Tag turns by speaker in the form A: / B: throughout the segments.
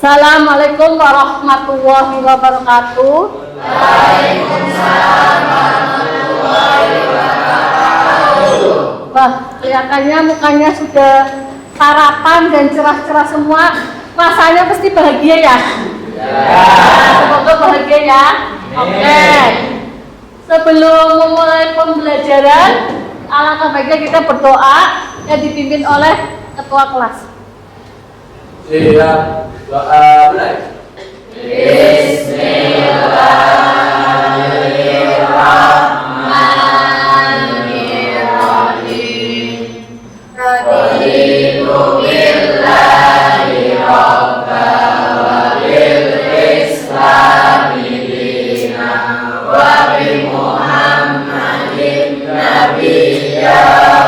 A: Assalamualaikum warahmatullahi wabarakatuh.
B: Waalaikumsalam warahmatullahi wabarakatuh.
A: Wah, kelihatannya mukanya sudah sarapan dan cerah-cerah semua. Rasanya pasti bahagia ya? Semoga bahagia ya. Oke. Sebelum memulai pembelajaran, alangkah baiknya kita berdoa yang dipimpin oleh ketua kelas.
B: Siap, doa mulai. Bismillahirrahmanirrahim. Raditu billahi rabban wa bil islami dinan wa bi Muhammadin nabiyya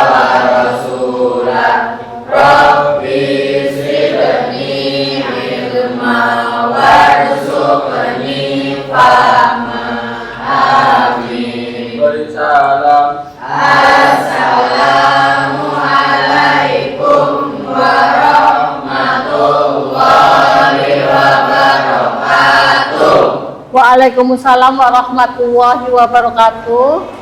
B: wa rasulah. Rabbi zidni ilma warzuqni fahma. Amin. Beri salam. Assalamualaikum warahmatullahi wabarakatuh.
A: Waalaikumsalam warahmatullahi wabarakatuh.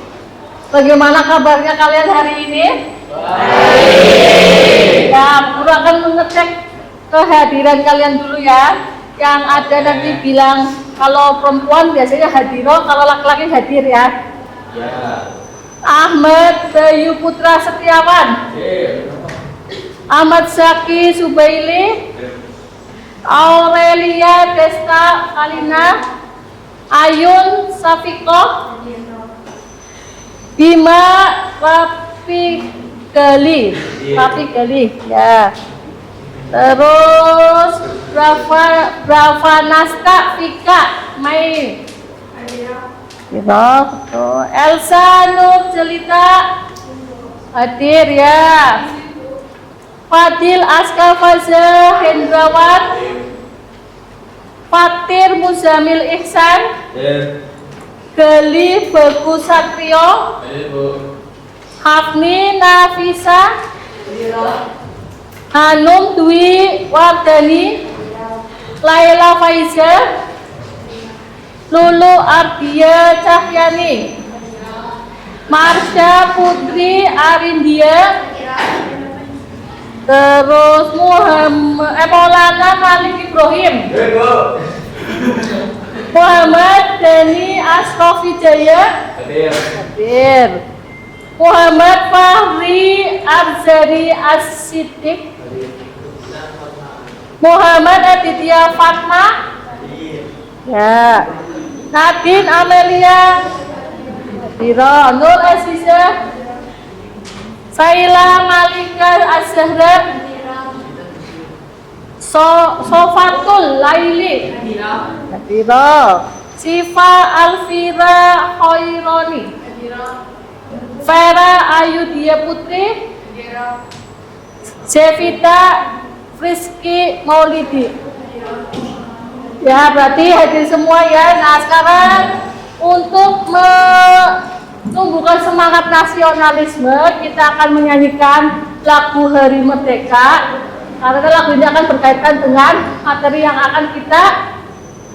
A: Bagaimana kabarnya kalian hari ini?
B: Baik.
A: Ya, Guru akan mengecek kehadiran kalian dulu ya. Yang ada nanti bilang kalau perempuan biasanya hadiro, kalau laki-laki hadir ya.
B: Ya.
A: Ahmad Bayu Putra Setiawan, Ahmad Zaki Subaili, Aurelia Desta Kalina, Ayun Safikoh, Bima Rafi Gali ya. Terus Brava Nasta Vika Mai, betul. Elsa Nur Jelita hadir ya. Fadil Aska Faza Hendrawan, Fatir Muzamil Ihsan, Gali Bagus Satrio, Hafni Nafisa, Hanum Dwi Wardani, Laila Faiza, Lulu Ardia Cahyani, Marsha Putri Arindia, terus Maulana Malik Ibrahim, Muhammad Dani Asrofi Jaya hadir, Muhammad Fahri Arzari As-Siddiq, Muhammad Aditya Fatma ya, Nadine Amelia Dira, Nur Aziza, Saila Malika Az-Zahra, Sofatul Laili Dira, Siva Alfira Khaironi, Vera Ayudia Putri, Jevita Friski Maulidi. Ya, berarti hadir semua ya. Nah, sekarang untuk menumbuhkan semangat nasionalisme, kita akan menyanyikan lagu Hari Merdeka. Karena lagu ini akan berkaitan dengan materi yang akan kita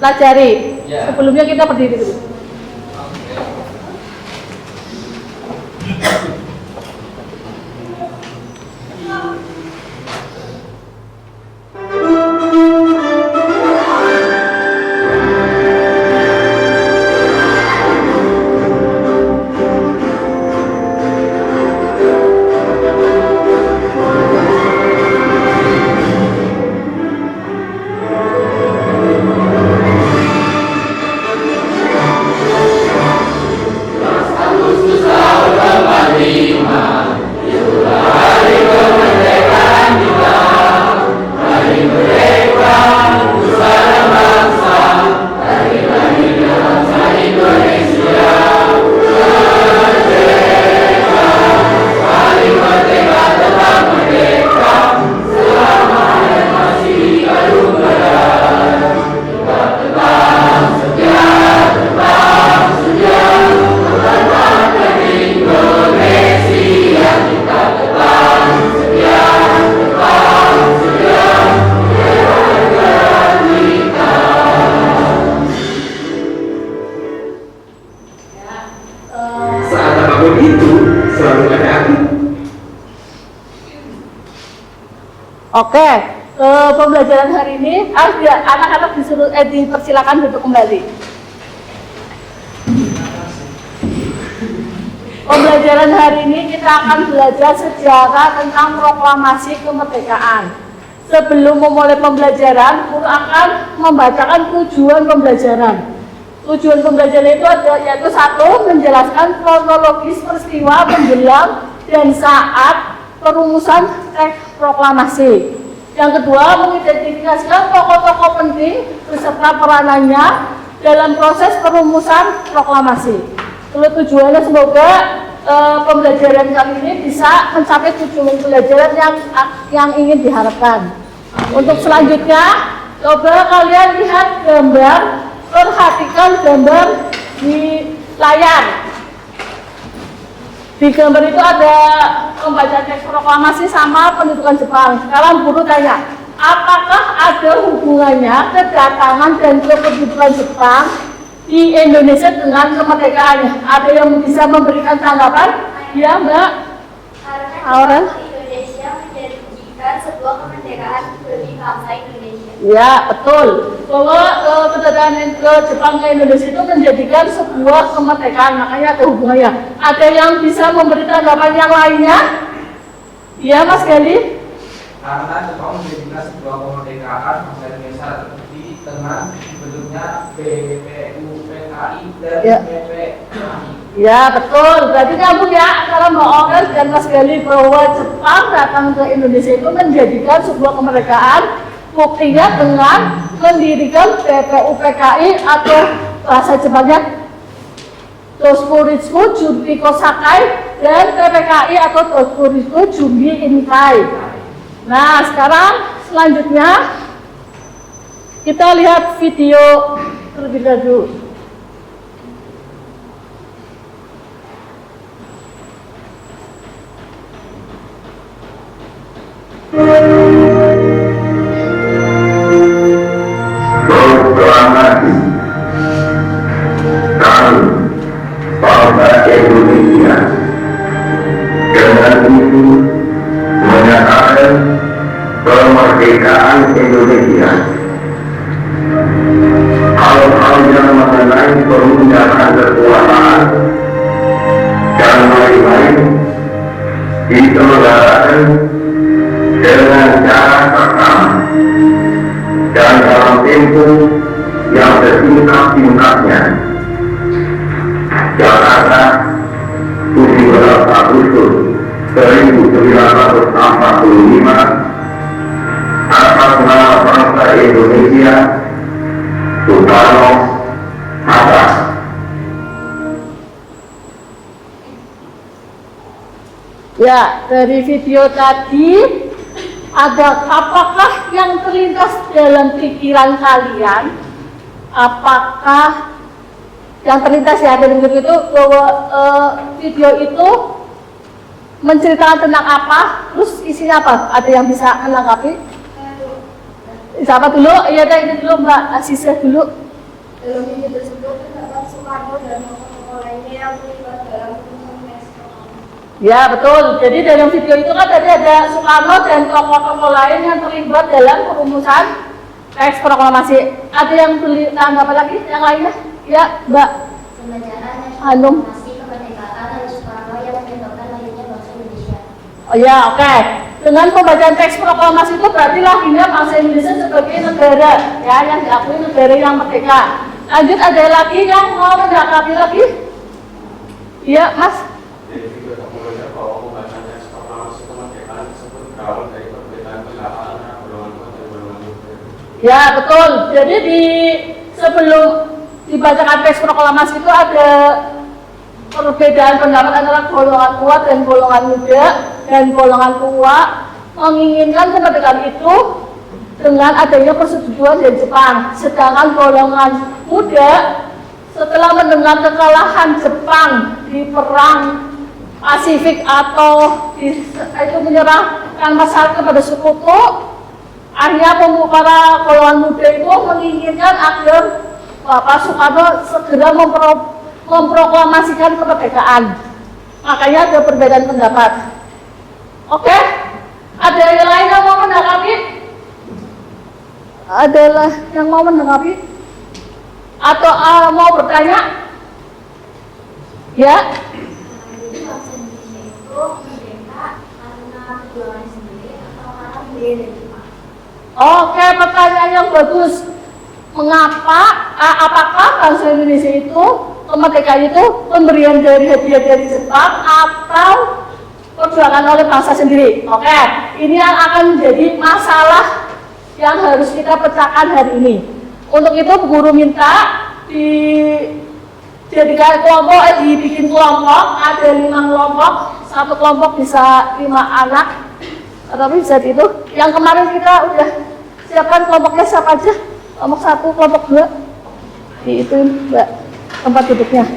A: pelajari. Sebelumnya kita berdiri dulu.
C: begitu, selalu ada aku.
A: Oke, pembelajaran hari ini anak-anak dipersilakan duduk kembali. Pembelajaran hari ini kita akan belajar sejarah tentang proklamasi kemerdekaan. Sebelum memulai pembelajaran, guru akan membacakan tujuan pembelajaran. Tujuan pembelajaran itu yaitu satu, menjelaskan kronologis peristiwa menjelang dan saat perumusan teks proklamasi. Yang kedua, mengidentifikasikan tokoh-tokoh penting beserta peranannya dalam proses perumusan proklamasi. Kalau tujuannya semoga pembelajaran kali ini bisa mencapai tujuan pembelajaran yang ingin diharapkan. Untuk selanjutnya, coba kalian lihat gambar, perhatikan gambar di layar. Di gambar itu ada pembacaan teks proklamasi sama pendudukan Jepang. Sekarang guru tanya, apakah ada hubungannya kedatangan dan kependudukan Jepang di Indonesia dengan kemerdekaan? Ada yang bisa memberikan tanggapan? Ya, Mbak.
D: Karena Indonesia menjanjikan sebuah kemerdekaan bagi bangsa Indonesia.
A: Ya, betul. Bahwa kedatangan ke Jepang ke Indonesia itu menjadikan sebuah kemerdekaan, makanya ada hubungannya. Ada yang bisa memberi tanggapan yang lainnya? Ya, Mas Gali.
E: Karena Jepang menjadikan sebuah kemerdekaan bangsa Indonesia seperti dengan bentuknya BPUPKI dan
A: Ya.
E: BPKI.
A: Ya, betul. Berarti nyambung ya antara Mbak Oren dan Mas Gali bahwa Jepang datang ke Indonesia itu menjadikan sebuah kemerdekaan. Buktinya dengan mendirikan BPUPKI atau bahasa Jepangnya Doskuritsu Junpiko Sakai dan PPKI atau Doskuritsu Jumbi Inkai. Nah, sekarang selanjutnya kita lihat video terlebih dahulu.
C: Proklamasi kami bangsa Indonesia dengan itu menyatakan kemerdekaan Indonesia. Hal-hal yang mengenai perundangan kekuasaan dan lain-lain diselenggarakan dengan cara rekam dan dalam tempo yang sesingkat-singkatnya. Jakarta, 17 Agustus 1945, atas nama bangsa Indonesia, Soekarno Hatta.
A: Ya, dari video tadi apakah yang terlintas dalam pikiran kalian? Apakah yang terlintas ya dalam video itu bahwa video itu menceritakan tentang apa? Terus isinya apa? Ada yang bisa menanggapi? Siapa dulu? Iya, ini dulu Mbak Asisah dulu.
D: Dalam video tersebut terdapat Soekarno dan tokoh-tokoh lainnya yang terlibat dalam proses proklamasi.
A: Ya, betul. Jadi dalam video itu kan tadi ada Soekarno dan tokoh-tokoh lain yang terlibat dalam perumusan teks proklamasi. Ada yang tanggapan lagi? Yang lainnya? Ya, Mbak
D: Pembacaan
A: Hanum.
D: proklamasi kemerdekaan dari Soekarno yang menyebabkan lahirnya bangsa Indonesia.
A: Oh ya, oke. Dengan pembacaan teks proklamasi itu berarti lahirnya bangsa Indonesia sebagai negara ya yang diakui negara yang merdeka. Lanjut, ada lagi yang mau menanggapi lagi? Iya, Mas.
F: Jadi juga tak mengajar bahwa pembacaan teks proklamasi kemerdekaan tersebut berawal dari perbedaan pendapat antara golongan kuat dan golongan lemah.
A: Ya, betul. Jadi sebelum dibacakan teks proklamasi itu ada perbedaan pendapat antara golongan kuat dan golongan muda, dan golongan tua menginginkan kemerdekaan itu dengan adanya persetujuan dari Jepang. Sedangkan golongan muda setelah mendengar kekalahan Jepang di perang Pasifik atau itu menyerahkan masyarakat kepada sekutu, akhirnya para golongan muda itu menginginkan agar Bapak Soekarno segera memproklamasikan kemerdekaan. Makanya ada perbedaan pendapat. Oke? Ada yang lain yang mau menanggapi? Adalah yang mau menanggapi? Atau mau bertanya? Ya?
D: Jadi bangsa Indonesia itu merdeka karena perjuangan sendiri atau karena budaya dan Jepang?
A: Oke, pertanyaan yang bagus. Mengapa, apakah bangsa Indonesia itu, kemerdekaan itu pemberian dari hadiah dari Jepang atau perjuangan oleh bangsa sendiri? Oke, ini yang akan menjadi masalah yang harus kita pecahkan hari ini. Untuk itu, guru minta dijadikan kelompok, dibikin kelompok, ada 5 kelompok, satu kelompok bisa 5 anak, atau bisa itu. Yang kemarin kita udah siapkan kelompoknya siapa aja? Kelompok 1, kelompok 2, di itu Mbak tempat duduknya.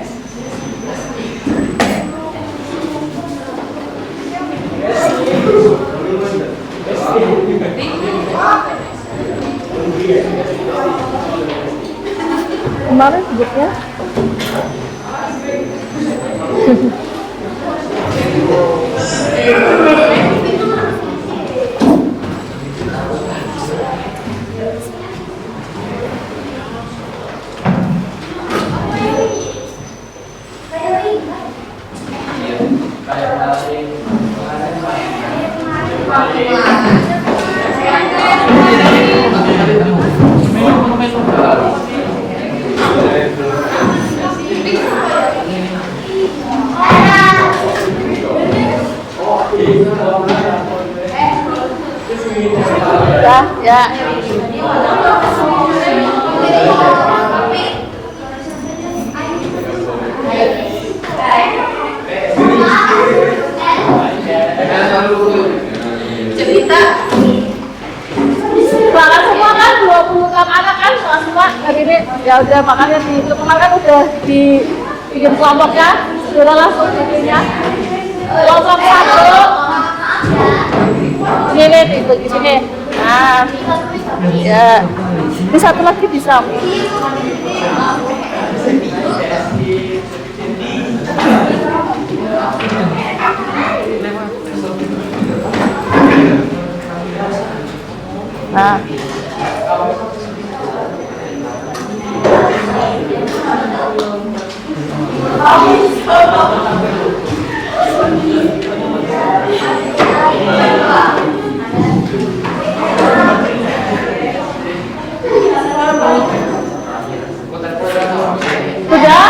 A: Kemarin duduknya. Ya.
B: Cerita.
A: Bahkan semua kan 26 anak kan semua hari ini. Ya udah makanya di itu kemarin kan udah dibikin kelompoknya, sudah langsung bikinnya. Kelompok 1 ini di sini. Nah, ya, ini satu lagi bisa. Nah,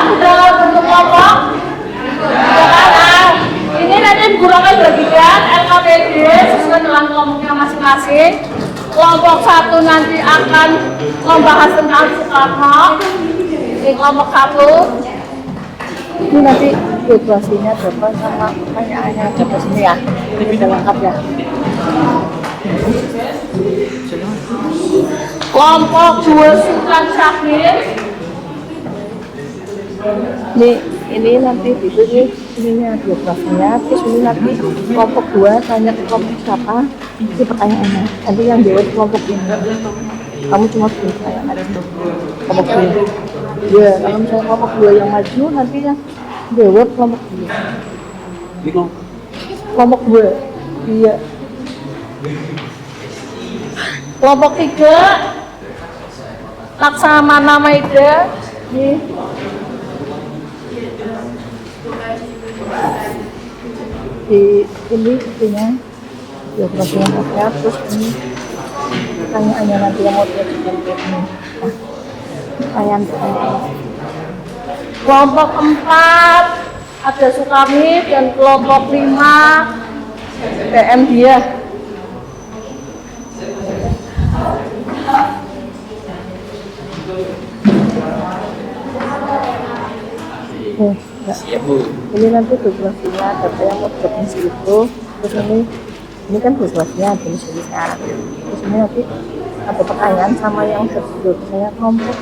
A: sudah bentuk kelompok. Nah, ini nanti guru akan bagikan LKPD sesuai dengan kelompoknya masing-masing. Kelompok 1 nanti akan membahas tentang Soekarno. Di kelompok 1 ini nanti biografinya berapa sama pertanyaannya berapa sini ya. Ini sudah lengkap ya. Kelompok 2 Sultan Syahrir. Ini nanti ini biografinya, terus ini nanti kelompok 2 tanya ke kelompok siapa, ini pertanyaannya. Nanti yang jawab kelompok ini. Kamu cuma pilih pertanyaan aja. Kelompok 2. Ya, kalau misalnya kelompok 2 yang maju, nanti yang jawab kelompok 2.
F: Ini
A: Kelompok 2. Iya. Kelompok 3 Laksamana Maida. Ini intinya biografi yang ada, terus ini pertanyaannya nanti yang mau diajukan ke ini. Pertanyaan. Kelompok 4 ada Sukami dan kelompok 5 PM dia.
F: Siap, Bu.
A: Ini nanti biografinya, data yang mau diajukan itu, terus ini kan biografinya, tulisnya. Terus ini nanti ada pertanyaan sama yang tersebut. Saya kelompok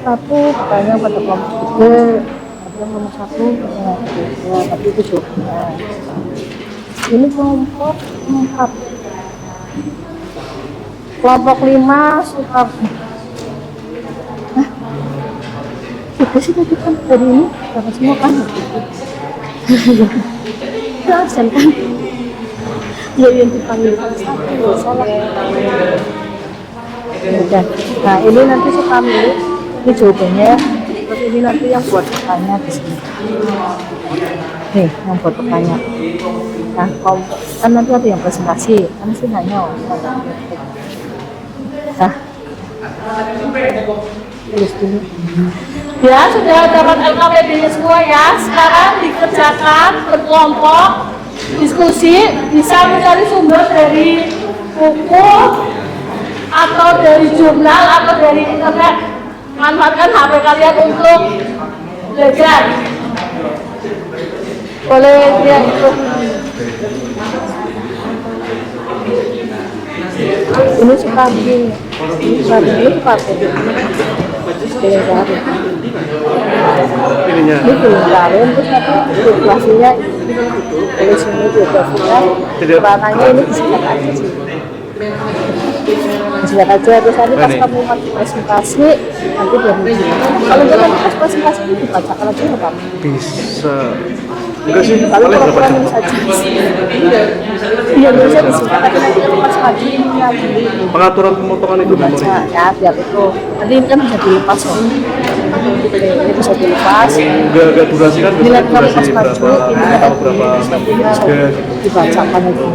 A: 1 pertanyaan pada kelompok 3, ada kelompok 1 pertanyaan kedua, tapi itu jawabnya. Ini kelompok 4, kelompok 5 Soekarno. Nah, kita sih tadi kan dari ini dapat semua kan. Dosen kan. Ya yang dipanggil satu, salah. Udah. Nah ini nanti Sukami, ini jawabannya. Terus ini nanti yang buat pertanyaan di sini. Nih, yang buat pertanyaan. Nah, kan nanti ada yang presentasi, kan sih nanya. Nah, tulis dulu. Ya, sudah dapat LKPD-nya semua ya. Sekarang dikerjakan berkelompok, diskusi, bisa mencari sumber dari buku atau dari jurnal atau dari internet. Manfaatkan HP kalian untuk belajar. Boleh dia itu. Ini Sukami, ini pakai ini filmkarin, terus nanti biografinya dari sini biografinya peranannya ini disingkat aja sih, disingkat aja. Terus nanti pas kamu presentasi nanti dari kalau jangan pas presentasi itu dibacakan aja nggak apa-apa.
G: Bisa. Enggak sih,
A: Kalau
G: paling
A: pura-pura
G: berapa
A: nulis aja. Iya, nulisnya disingkat aja nanti pas maju ini lagi.
G: pengaturan pemotongan itu memori.
A: Baca ya biar itu nanti ini kan bisa dilepas kok. Ini bisa dilepas.
G: Enggak durasi kan,
A: Ini nanti kalau
G: durasi
A: pas maju
G: berapa
A: ini
G: atau
A: nanti
G: berapa
A: bisa dibacakan aja.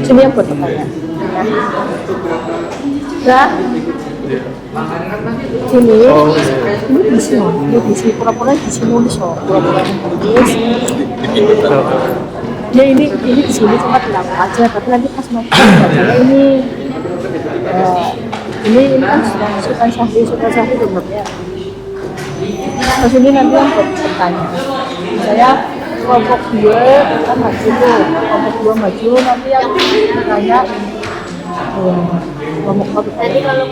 A: Sini yang buat pertanyaan. Ya. Ini di sini, di sini pura-pura di sini nulis kok, pura-pura nulis. Ya ini di sini cuma dilakukan aja, tapi nanti pas mau bacanya ini kan Sultan Syahri sebenarnya. Terus ini nanti yang buat bertanya. Saya kelompok 2 kan maju tuh, kelompok 2 maju, nanti yang bertanya kelompok 1 tadi kalau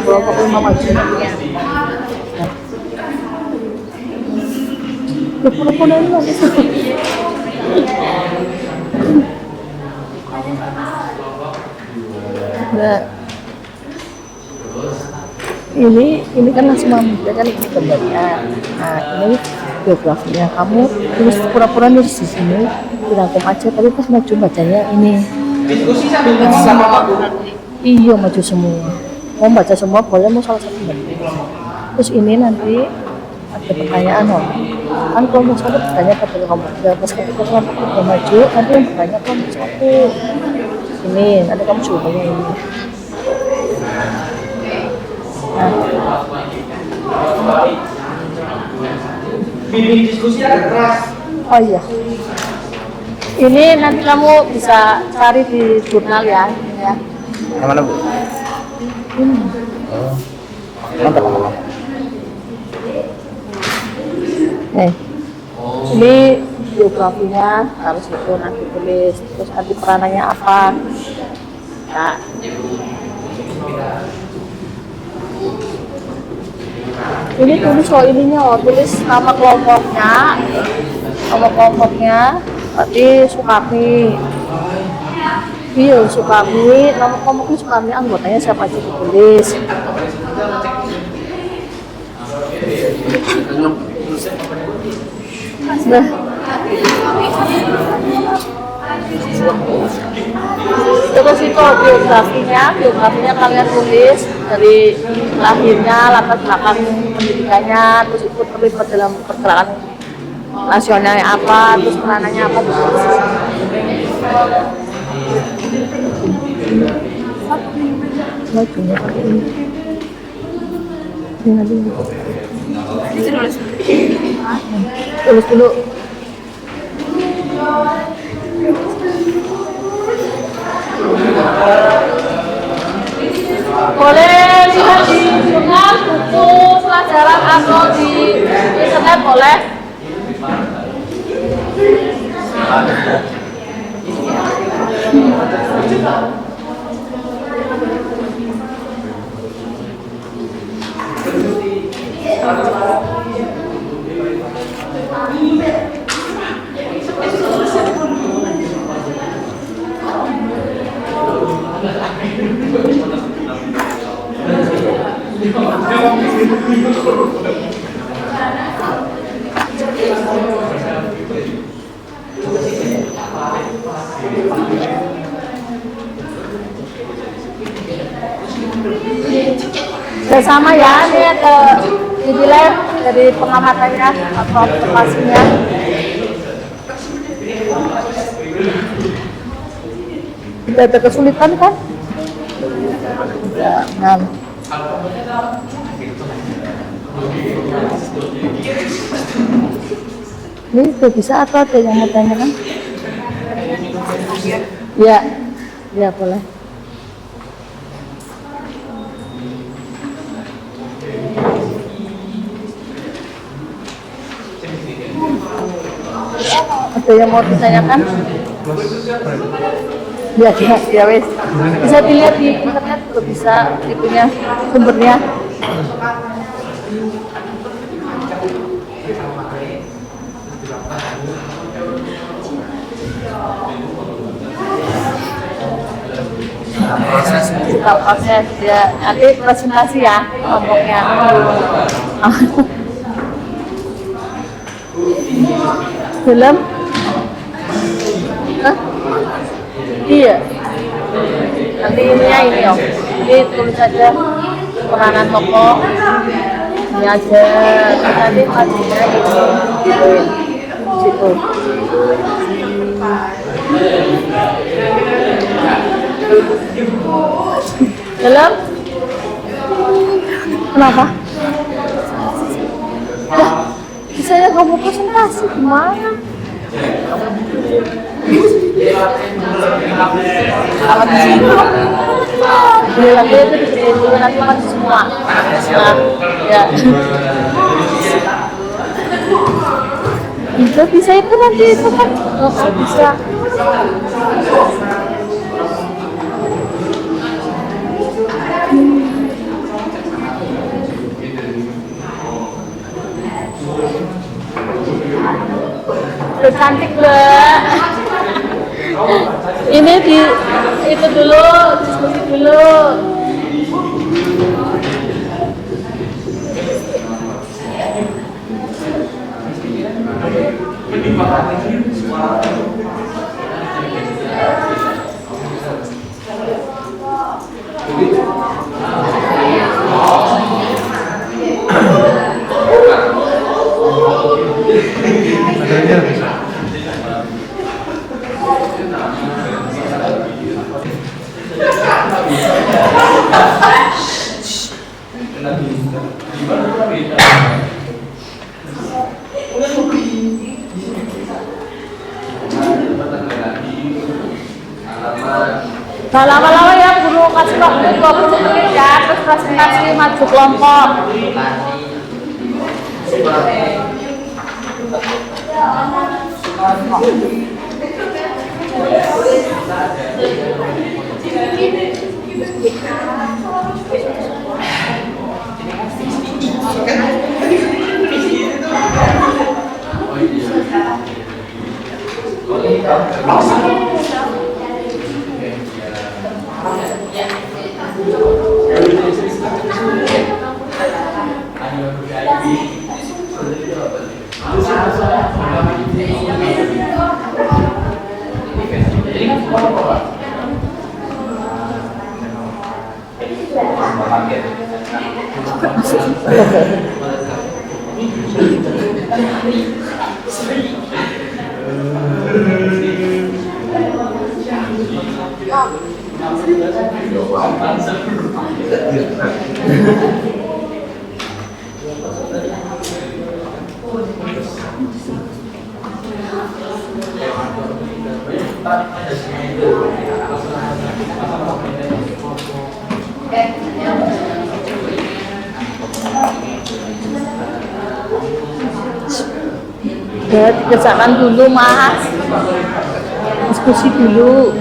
A: kelompok 5 maju. Pura-pura ini nanti nah, ini kan langsung memberikan ini gambarnya. Nah ini biografinya, kamu tulis pura-pura nulis di sini dirangkum aja, tapi pas maju bacanya ini. Iya maju semua, mau baca semua boleh, mau salah satu baca. Terus ini nanti ada pertanyaan kan kelompok 1 bertanya pada kelompok 3, pas ketika kelompok 3 maju nanti yang bertanya kelompok 1 ini, nanti kamu jawabannya ini.
E: Bimbing diskusi ada keras.
A: Oh iya, ini nanti kamu bisa cari di jurnal ya.
B: Yang mana Bu? Mantap.
A: Ini biografinya harus itu nanti tulis, terus nanti peranannya apa. Nah, ini tulis ininya, tulis nama kelompoknya, berarti Sukami. Iya Sukami, nama kelompoknya Sukami, anggotanya siapa aja ditulis. Nah, terus itu biografinya kalian tulis dari lahirnya, latar belakang pendidikannya, terus ikut terlibat dalam pergerakan nasionalnya apa, terus peranannya apa, terus bajunya pakai ini. Ini nanti tulis dulu. Boleh lihat di jurnal, buku pelajaran atau di internet boleh. kerjasama ya, ini ada dinilai dari pengamatannya atau observasinya. Tidak ada kesulitan kan? Nah. Ini sudah bisa atau ada yang mau tanyakan? Ya, ya boleh. Ada yang mau ditanyakan? Ya wes. Bisa dilihat di internet juga bisa itunya sumbernya. Proses ya, nanti presentasi ya kelompoknya. Film? Hah? Iya. Nanti ininya ini om. Ini tulis aja peranan tokoh. Ini aja. Nanti pastinya ini. Situ. Dalam? Kenapa? Wah, saya kamu presentasi gimana? Kalau di sini nanti itu diberiin dulu nanti masih semua. Nah, ya. Bisa itu nanti itu kan? Oh, bisa. Udah cantik Mbak. Ini di itu dulu, diskusi dulu. Nah, lama-lama ya guru kasih waktu 20 menit ya, terus presentasi maju kelompok. Ya, dikerjakan dulu mas, diskusi dulu.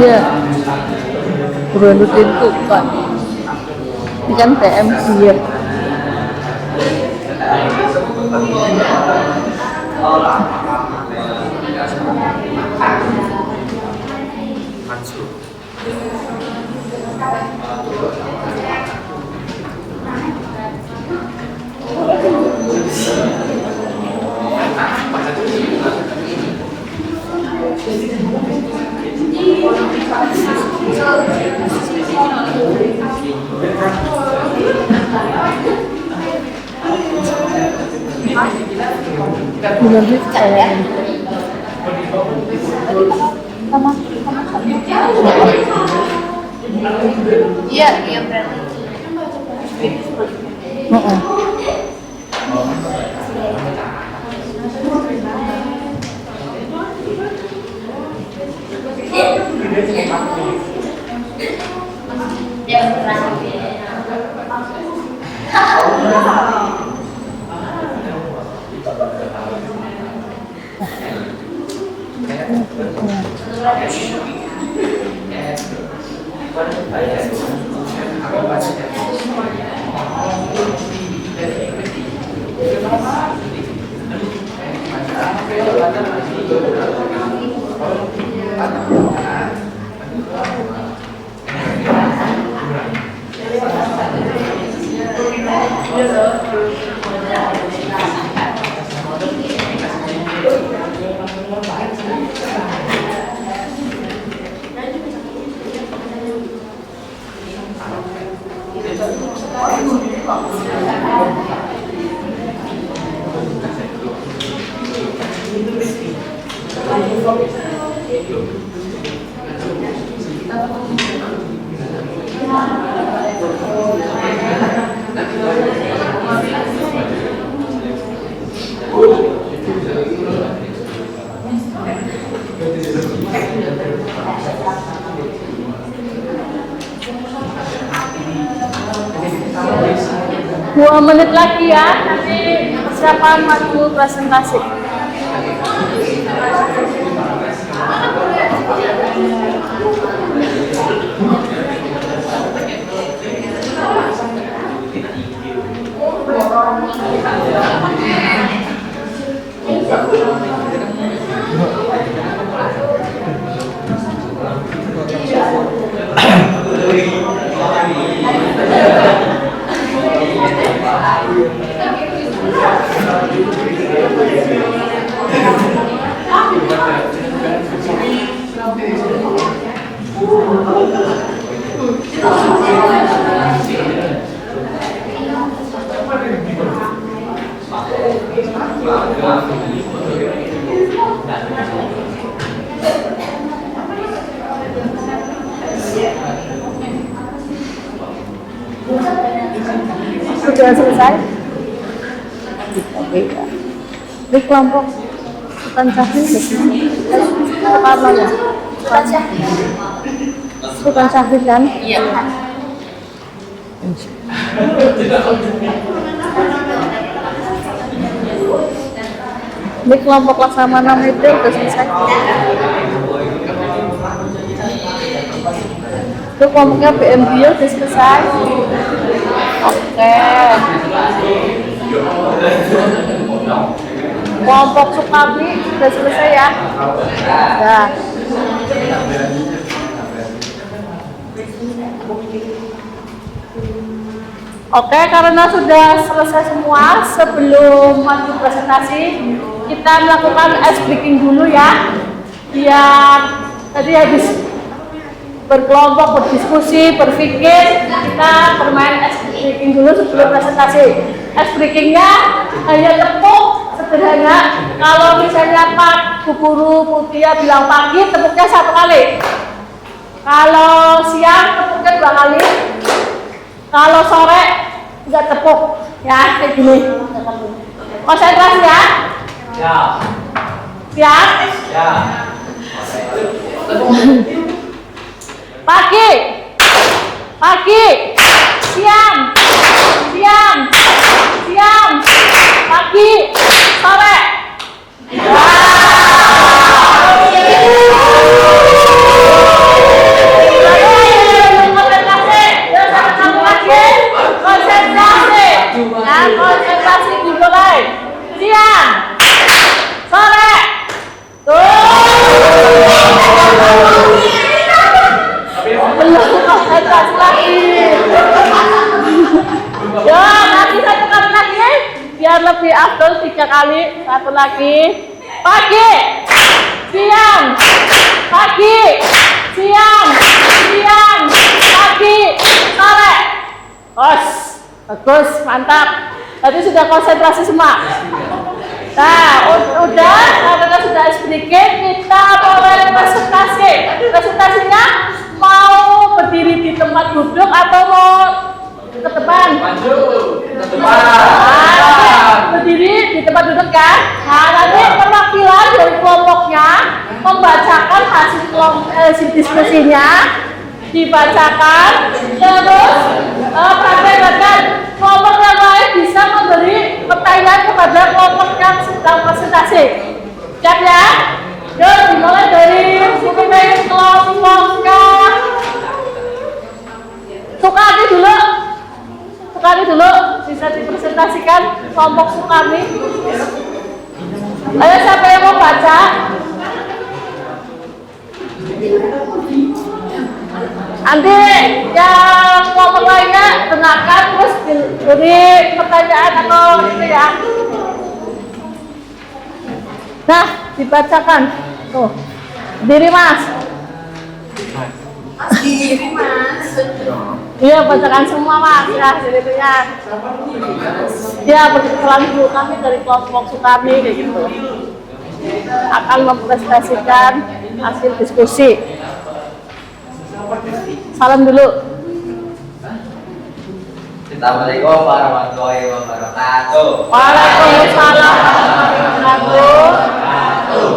A: Ya, Burhanuddin tuh kan, ini kan PM dia. Benar sih saya.
D: Iya, iya berarti.
A: Dua menit lagi ya, nanti persiapan maju presentasi. Sudah selesai? Oke ya. Di kelompok Sultan Syahrir apa ya? Sultan Syahrir kan?
D: Iya.
A: Di kelompok Laksamana itu udah selesai. Itu kelompoknya BMB udah selesai. Oke. Kelompok Sukabi udah selesai ya. Udah. Oke, karena sudah selesai semua, sebelum maju presentasi, kita melakukan ice breaking dulu ya. Biar tadi habis berkelompok, berdiskusi, berpikir, kita bermain ice breaking dulu sebelum presentasi. Ice breakingnya hanya tepuk sederhana. Kalau misalnya Pak Bu Guru Mutia bilang pagi, tepuknya 1 kali. Kalau siang, tepuknya 2 kali. Kalau sore, nggak tepuk. Ya, kayak gini. Konsentrasi ya. Siap? Pagi, siang, pagi, sore. Konsentrasi dimulai. Siang, sore, belum konsentrasi lagi. Ya, nanti 1 kali lagi, biar lebih afdol 3 kali. 1 lagi. Pagi, siang, pagi, sore. Bagus, mantap. Tadi sudah konsentrasi semua. Udah, karena sudah sedikit, kita mulai presentasi. Presentasinya mau berdiri di tempat duduk atau mau ke depan?
E: Maju ke depan.
A: Berdiri di tempat duduk kan? Nah, nanti perwakilan dari kelompoknya membacakan hasil diskusinya, dibacakan, terus praktek-praktek kelompok yang lain bisa memberi pertanyaan kepada kelompok yang sedang presentasi. Siap ya? Yuk, dimulai dari pemimpin kelompoknya. Sukani dulu, bisa dipresentasikan kelompok Sukani. Ayo, siapa yang mau baca? Nanti yang kelompok lainnya dengarkan terus beri pertanyaan atau gitu ya. Nah, dibacakan. Tuh, berdiri Mas. Iya, bacakan semua Mas. Ya, dirinya. Ya, berkenalan dulu kami dari kelompok Sukani kayak gitu. Akan mempresentasikan hasil diskusi. Salam dulu.
H: Assalamualaikum warahmatullahi wabarakatuh.
A: Waalaikumsalam warahmatullahi wabarakatuh.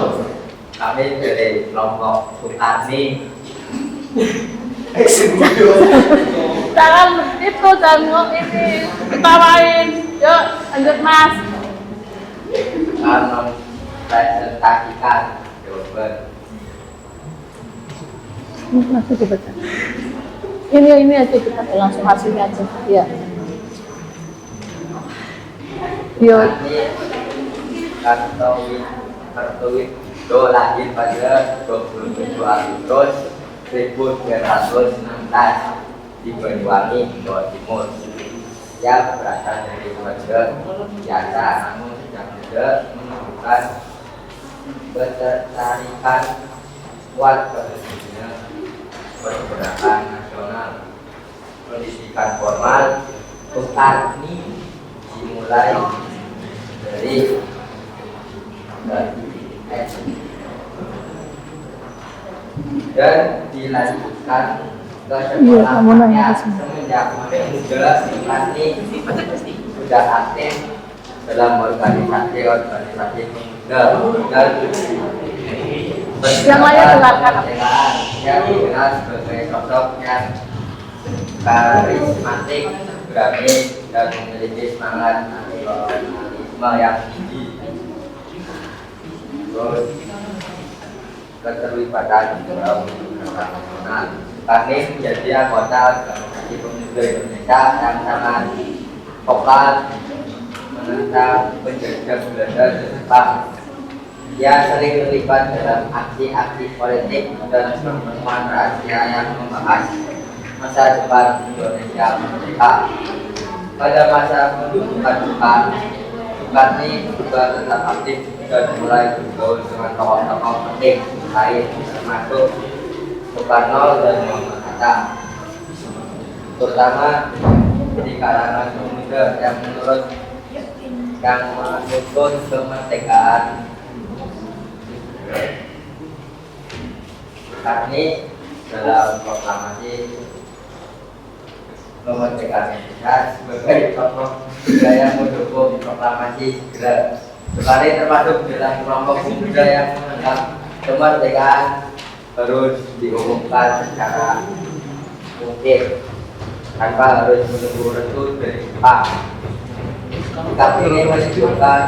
H: Kami dari kelompok Sukani.
A: Jangan itu, jangan ini ketawain. Yuk, lanjut Mas.
H: Akan mempresentasikan jawaban.
A: Masih dibaca. Ini aja kita langsung hasilnya aja. Iya. Yuk.
H: Kartowid Do lahir pada 27 Agustus 1916 di Banyuwangi, Jawa Timur. Dia berasal dari keluarga biasa, namun sejak muda menunjukkan ketertarikan kuat pada dunia pergerakan nasional. Pendidikan formal Sukani dimulai dari dan dilanjutkan ke sekolahnya semenjak muda. Sukani sudah aktif dalam organisasi pemuda dan
A: yang lainnya dengarkan.
H: Yang dikenal sebagai sosok yang karismatik, berani, dan memiliki semangat nasionalisme yang tinggi. Terus keterlibatan dalam gerakan nasional. Kami menjadi anggota organisasi pemuda Indonesia yang sangat vokal menentang penjajah Belanda dan Jepang. Dia sering terlibat dalam aksi-aksi politik dan pertemuan rahasia yang membahas masa depan Indonesia merdeka. Pada masa pendudukan Jepang, Sukani juga tetap aktif dan mulai bergaul dengan tokoh-tokoh penting lain termasuk Soekarno dan Muhammad Hatta, terutama di kalangan pemuda yang menurut yang mendukung kemerdekaan. Sukani dalam proklamasi kemerdekaan Indonesia sebagai tokoh yang mendukung proklamasi segera. Sukani termasuk dalam kelompok pemuda yang menganggap kemerdekaan harus diumumkan secara mungkin tanpa harus menunggu restu dari Jepang. Sikap ini menunjukkan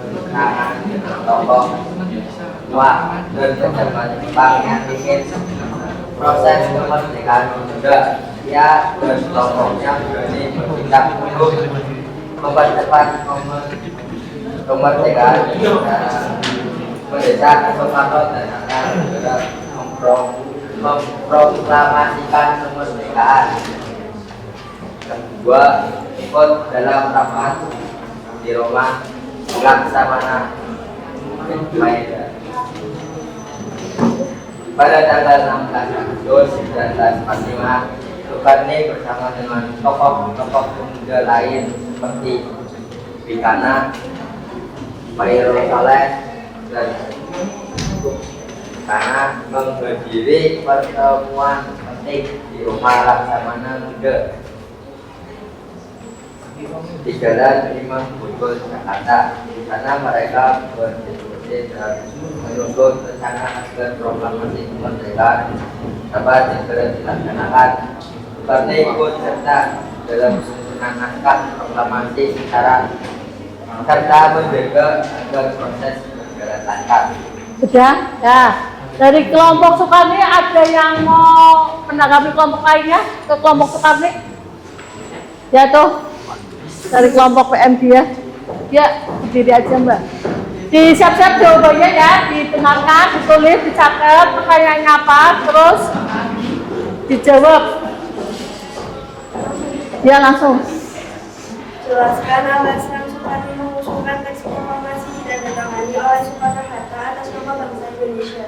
H: kemenangan tokoh tua dan pejabat Jepang yang ingin proses kemerdekaan menunda. Ia dan tokohnya berani bertindak untuk mempercepat kemerdekaan mendesak Soekarno dan Hatta segera memproklamasikan kemerdekaan. Kedua, ikut dalam rapat di Roma Laksamana Maeda. Pada tanggal 16 Agustus 1945, Sukani bersama dengan tokoh-tokoh pemuda lain seperti Bikana, Khairul Saleh dan karena menghadiri pertemuan penting di rumah Laksamana Muda di Jalan Imam Bonjol, Jakarta. Di sana mereka berdiskusi dan menyusun rencana agar proklamasi kemerdekaan dapat segera dilaksanakan. Soekarno ikut serta dalam penyusunan naskah proklamasi serta menjaga agar proses berjalan lancar.
A: Sudah? Ya. Dari kelompok Soekarno ada yang mau menanggapi kelompok lainnya ke kelompok Soekarno? Ya tuh. Dari kelompok PM dia. Ya, berdiri aja Mbak. Disiap-siap jawabannya ya, didengarkan, ditulis, dicatat, pertanyaannya apa, terus dijawab. Ya langsung.
D: Jelaskan alasan Soekarno mengusulkan teks proklamasi ditandatangani oleh Soekarno-Hatta atas nama bangsa Indonesia.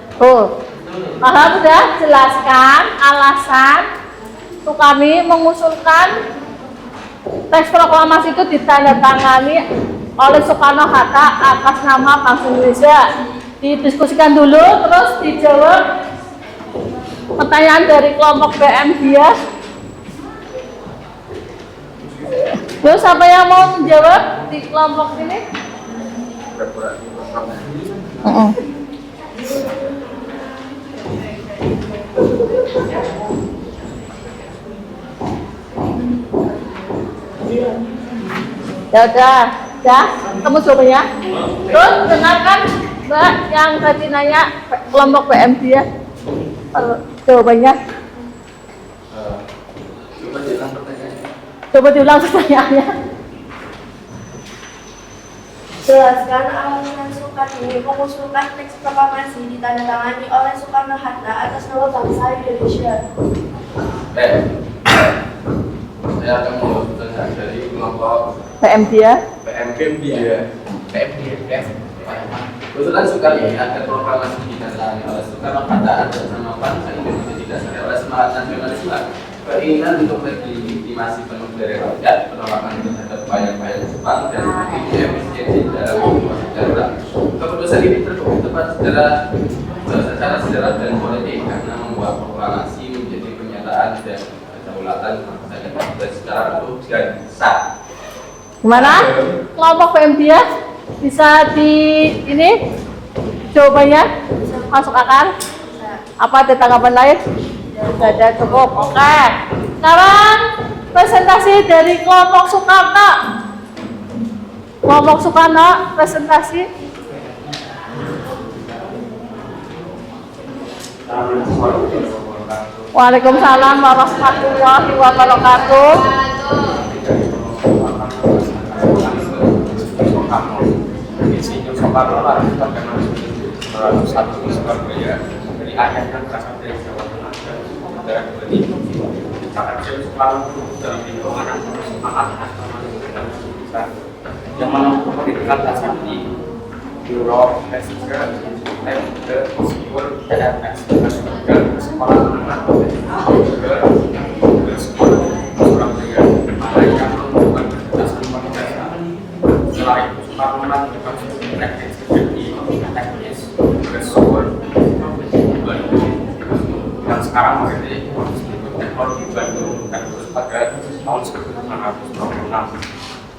A: Paham sudah? Jelaskan alasan Soekarno mengusulkan teks proklamasi itu ditandatangani oleh Soekarno-Hatta atas nama bangsa Indonesia. Didiskusikan dulu, terus dijawab pertanyaan dari kelompok PM dia. Terus siapa yang mau menjawab di kelompok ini? Ya udah, kamu jawabannya. Terus dengarkan Mbak yang tadi nanya kelompok PM dia jawabannya. Coba diulang pertanyaannya.
D: Jelaskan alasan Soekarno mengusulkan teks proklamasi ditandatangani oleh Soekarno-Hatta atas nama bangsa Indonesia.
F: Saya akan menjawab pertanyaan dari kelompok
A: PM dia.
F: Kebetulan Soekarno akan proklamasi ditandatangani oleh Soekarno-Hatta atas nama bangsa Indonesia didasari oleh semangat nasionalisme, keinginan untuk legitimasi penuh dari rakyat, penolakan terhadap upaya-upaya Jepang dan efisiensi dalam situasi darurat. Keputusan ini terbukti tepat secara sejarah dan politik karena membuat proklamasi menjadi pernyataan dan kedaulatan bangsa Indonesia secara utuh dan sah.
A: Gimana? Kelompok PM dia bisa di ini jawabannya masuk akal? Apa ada tanggapan lain? Tidak ada, cukup. Oke. Sekarang presentasi dari kelompok Soekarno. Kelompok Soekarno presentasi. Waalaikumsalam warahmatullahi wabarakatuh.
F: Soekarno lah terkenal melalui satu Surabaya dari ayah yang berasal dari Jawa Tengah dan negara kembali sangat jauh Soekarno dalam lingkungan semangat nasionalis dan besar yang menempuh pendidikan dasar di Euro, Asia, dan juga Seoul, TNS, dan juga sekolah menengah juga sekolah Surabaya mana yang membuat berdasar pendidikan. Setelah itu Soekarno melakukan teknik teknis bersuara dan sekarang menjadi Institut Teknologi Bandung dan terus pada tahun 1926.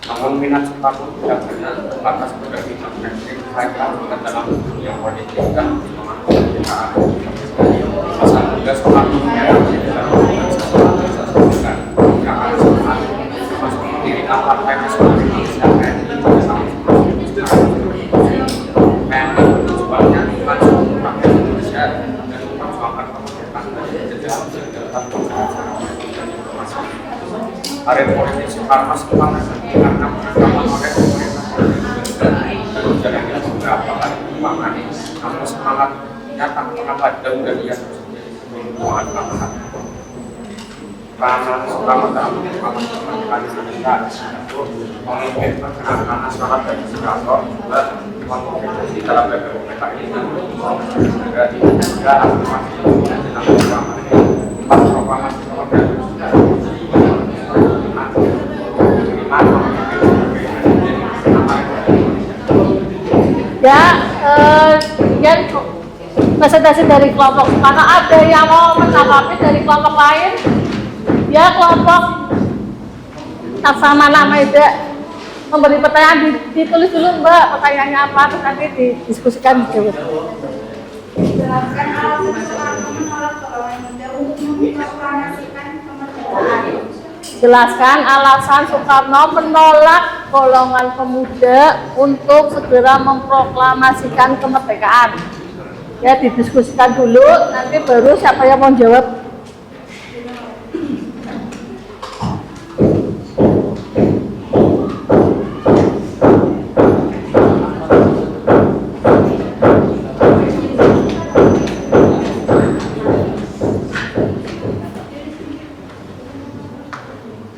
F: Namun minat Soekarno tidak benar atas sebagai bidang teknik mereka dalam dunia politik dan pemerintahan. Masa juga Soekarno dalam organisasi-organisasi yang harus masuk mendirikan Partai Nasional Indonesia karir politik Soekarno sempat karena penangkapan oleh pemerintah dan jalan yang beberapa kali menangani, namun semangat nyata mengabaikan dan ia menguat bangsa. Karena Soekarno dalam perjuangan kemerdekaan Indonesia itu memimpin pergerakan nasional dari Soekarno juga mengoperasi dalam BPUPK ini dan juga afirmasi dan dalam perjuangan ini empat proklamasi kemerdekaan
A: presentasi dari kelompok Soekarno. Ada yang mau menanggapi dari kelompok lain? Ya, kelompok Laksamana Maida memberi pertanyaan, ditulis dulu Mbak pertanyaannya apa, terus nanti didiskusikan dijawab.
D: Jelaskan alasan Soekarno menolak golongan muda untuk memproklamasikan kemerdekaan.
A: Jelaskan alasan Soekarno menolak golongan pemuda untuk segera memproklamasikan kemerdekaan. Ya, didiskusikan dulu, nanti baru siapa yang mau jawab.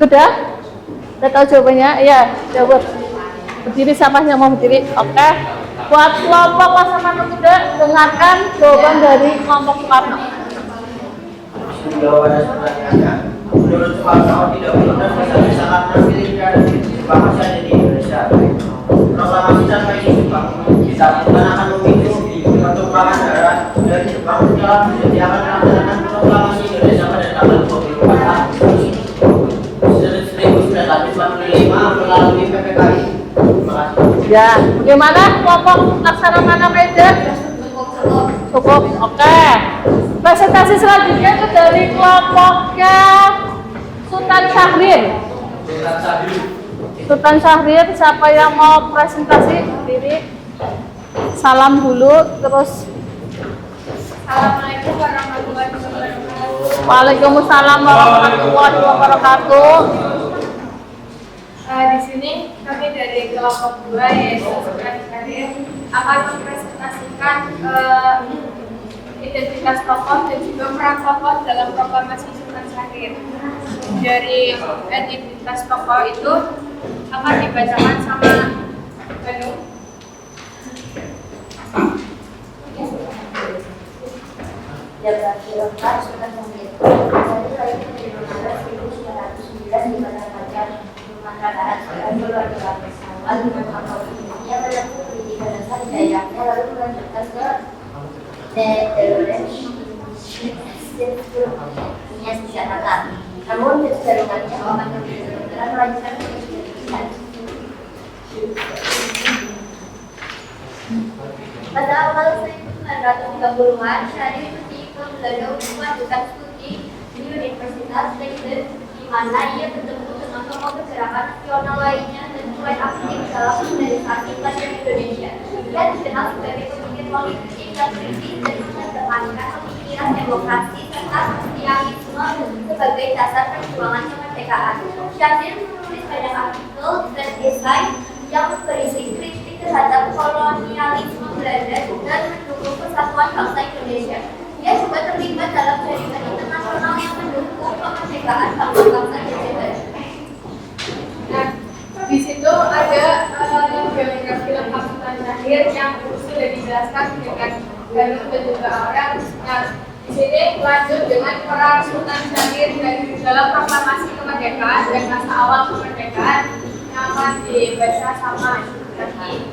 A: Sudah? Sudah tahu jawabannya? Iya, jawab. Berdiri, siapa yang mau berdiri? Oke. Buat kelompok Laksamana Muda, dengarkan jawaban dari kelompok Soekarno.
I: Jawabannya sebenarnya, menurut Soekarno tidak benar bisa karena militer bahasa di Indonesia. Proklamasi tanpa izin Jepang ditakutkan akan memicu pertumpahan darah dari Jepang setelah menyediakan melaksanakan proklamasi Indonesia pada tanggal 24 Agustus 1945 melalui PPKI. Terima kasih.
A: Ya, bagaimana kelompok Laksamana Maida? Cukup, oke. Presentasi selanjutnya itu dari kelompoknya Sultan Syahrir. Sultan Syahrir, siapa yang mau presentasi? Berdiri. Salam dulu, terus.
D: Assalamualaikum warahmatullahi wabarakatuh.
A: Waalaikumsalam warahmatullahi wabarakatuh.
D: Di sini kami dari kelompok 2 yaitu Sultan Syahrir akan mempresentasikan identitas tokoh dan juga peran tokoh dalam proklamasi Sultan Syahrir. Dari identitas tokoh itu akan dibacakan sama Banu.
J: Sultan Syahrir dari lahir di Manado 1909 di Bandar Aceh, Sumatera Barat, keluarga pesawat dengan kapal Ia menempuh pendidikan dasar di daerahnya lalu melanjutkan ke Netherlands Universitas Jakarta. Namun kecenderungannya akan kedokteran melanjutkan ke pendidikan. Pada awal 1930-an, Syahrir pergi ke Belanda untuk melanjutkan studi di Universitas Leiden, di mana ia bertemu dengan tokoh pergerakan nasional lainnya dan mulai aktif dalam modernisasi pelajar Indonesia. Ia dikenal sebagai pemikir politik dan kritis dan mengedepankan pemikiran demokrasi serta sosialisme sebagai dasar perjuangan kemerdekaan. Syahrir menulis banyak artikel dan esai yang berisi kritik terhadap kolonialisme Belanda dan mendukung persatuan bangsa Indonesia. Ia juga terlibat dalam jaringan internasional yang mendukung kemerdekaan bangsa-bangsa jajahan.
D: Nah, di situ ada biografi lengkap Sultan Syahrir yang sudah dijelaskan dengan Banu dan juga orang. Nah, di sini lanjut dengan peran Sultan Syahrir dalam proklamasi kemerdekaan dan masa awal kemerdekaan yang akan dibaca sama Syahrir.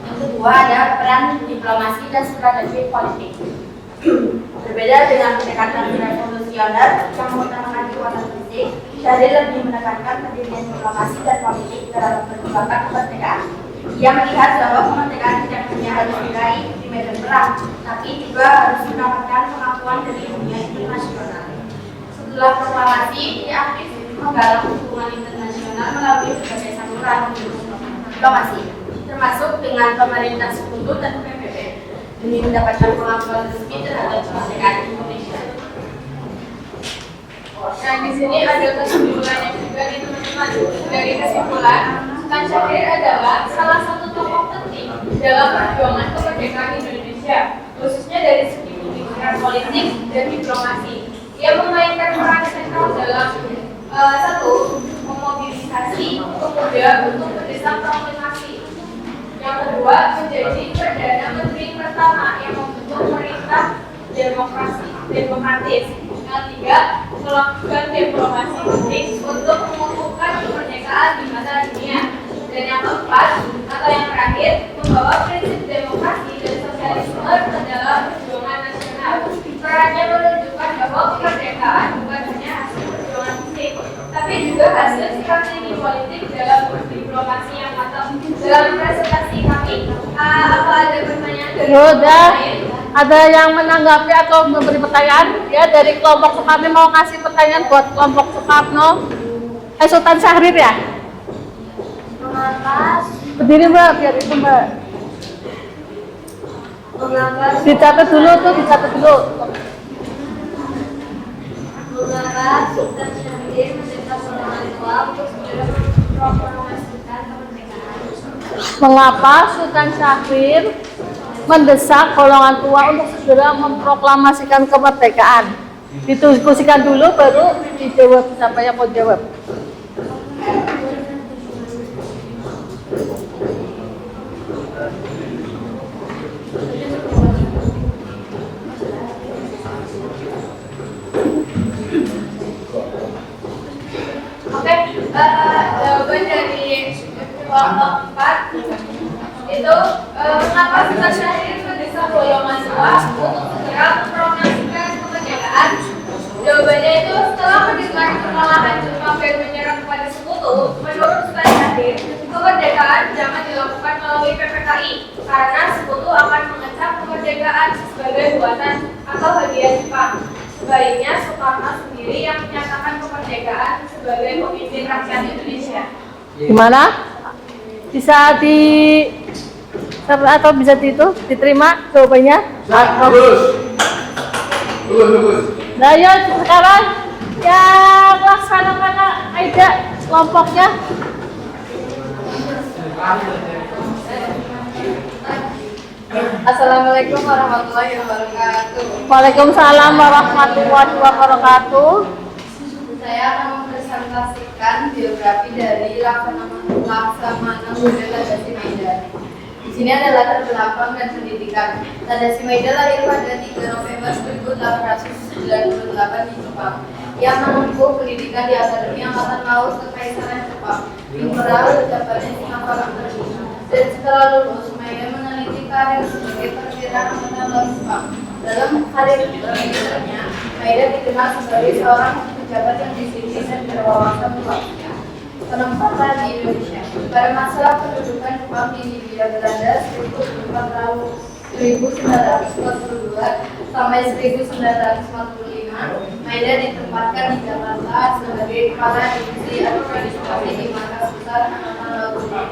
J: Yang kedua ada peran diplomasi dan strategi politik. Berbeda dengan pendekatan revolusioner yang mengutamakan kekuatan fisik, Syahrir lebih menekankan pendirian diplomasi dan politik dalam memperjuangkan kemerdekaan. Ia melihat bahwa kemerdekaan tidak hanya harus diraih di medan perang, tapi juga harus mendapatkan pengakuan dari dunia internasional. Setelah proklamasi, ia aktif menggalang hubungan internasional melalui berbagai saluran diplomasi, termasuk dengan pemerintah sekutu dan PBB, demi mendapatkan pengakuan resmi terhadap kemerdekaan Indonesia.
D: Nah, di sini ada kesimpulannya juga nih teman-teman. Dari kesimpulan, Sultan Syahrir adalah salah satu tokoh penting dalam perjuangan kemerdekaan Indonesia, khususnya dari segi pemikiran politik dan diplomasi. Ia memainkan peran sentral dalam satu, memobilisasi pemuda untuk mendesak proklamasi. Yang kedua, menjadi perdana menteri pertama yang membentuk pemerintah demokratis. Yang tiga, melakukan diplomasi penting untuk mengukuhkan kemerdekaan di mata dunia. Dan yang keempat, atau yang terakhir, membawa prinsip demokrasi dan sosialisme ke dalam perjuangan nasional. Perannya menunjukkan bahwa kemerdekaan bukan hanya hasil perjuangan fisik, tapi juga hasil strategi politik dalam diplomasi yang matang. Dalam presentasi kami, apa ada pertanyaan dari
A: Udah. Ada yang menanggapi atau memberi pertanyaan? Ya, dari kelompok Soekarno mau kasih pertanyaan buat kelompok Soekarno. Sultan Syahrir ya?
J: Mengapa
A: Berdiri Mbak, biar itu Mbak. Dicatat dulu tuh, dicatat dulu.
J: Mengapa Sultan Syahrir mendesak golongan tua untuk segera memproklamasikan kemerdekaan?
A: Mengapa Sultan Syahrir mendesak golongan tua untuk segera memproklamasikan kemerdekaan? Didiskusikan dulu baru dijawab, siapa yang mau jawab.
D: Oke, jawaban dari kelompok 4 itu mengapa Sultan Syahrir mendesak golongan tua untuk segera memproklamasikan kemerdekaan? Jawabannya itu setelah mendengar kekalahan Jepang dan menyerang kepada sekutu, menurut Sultan Syahrir, kemerdekaan jangan dilakukan melalui PPKI karena sekutu akan mengecap kemerdekaan sebagai buatan atau hadiah Jepang. Sebaliknya, Soekarno sendiri yang menyatakan kemerdekaan sebagai pemimpin rakyat Indonesia.
A: Gimana? Bisa di atau bisa diterima jawabannya?
E: Lulus.
A: Nah, ya sekarang yang laksanakan Aida kelompoknya.
D: Assalamualaikum warahmatullahi wabarakatuh.
A: Waalaikumsalam warahmatullahi wabarakatuh.
D: Saya akan mempresentasikan biografi dari Laksamana Muda Tadasi Maida. Di sini ada latar belakang dan pendidikan. Tadasi Maida lahir pada 3 November 1898 di Jepang. Ia menempuh pendidikan di Akademi Angkatan Laut Kekaisaran Jepang, Imperial Japanese Naval Academy. Dan setelah lulus, Maida meneliti karir sebagai perwira Angkatan Laut Jepang. Dalam karir militernya, Maida dikenal sebagai seorang pejabat yang disiplin dan berwawasan luasnya. Penempatan di Indonesia pada masa pendudukan Jepang di Hindia Belanda 1942 sampai 1945, Maida ditempatkan di Jakarta sebagai kepala divisi administrasi di Markas Besar Angkatan Laut Jepang.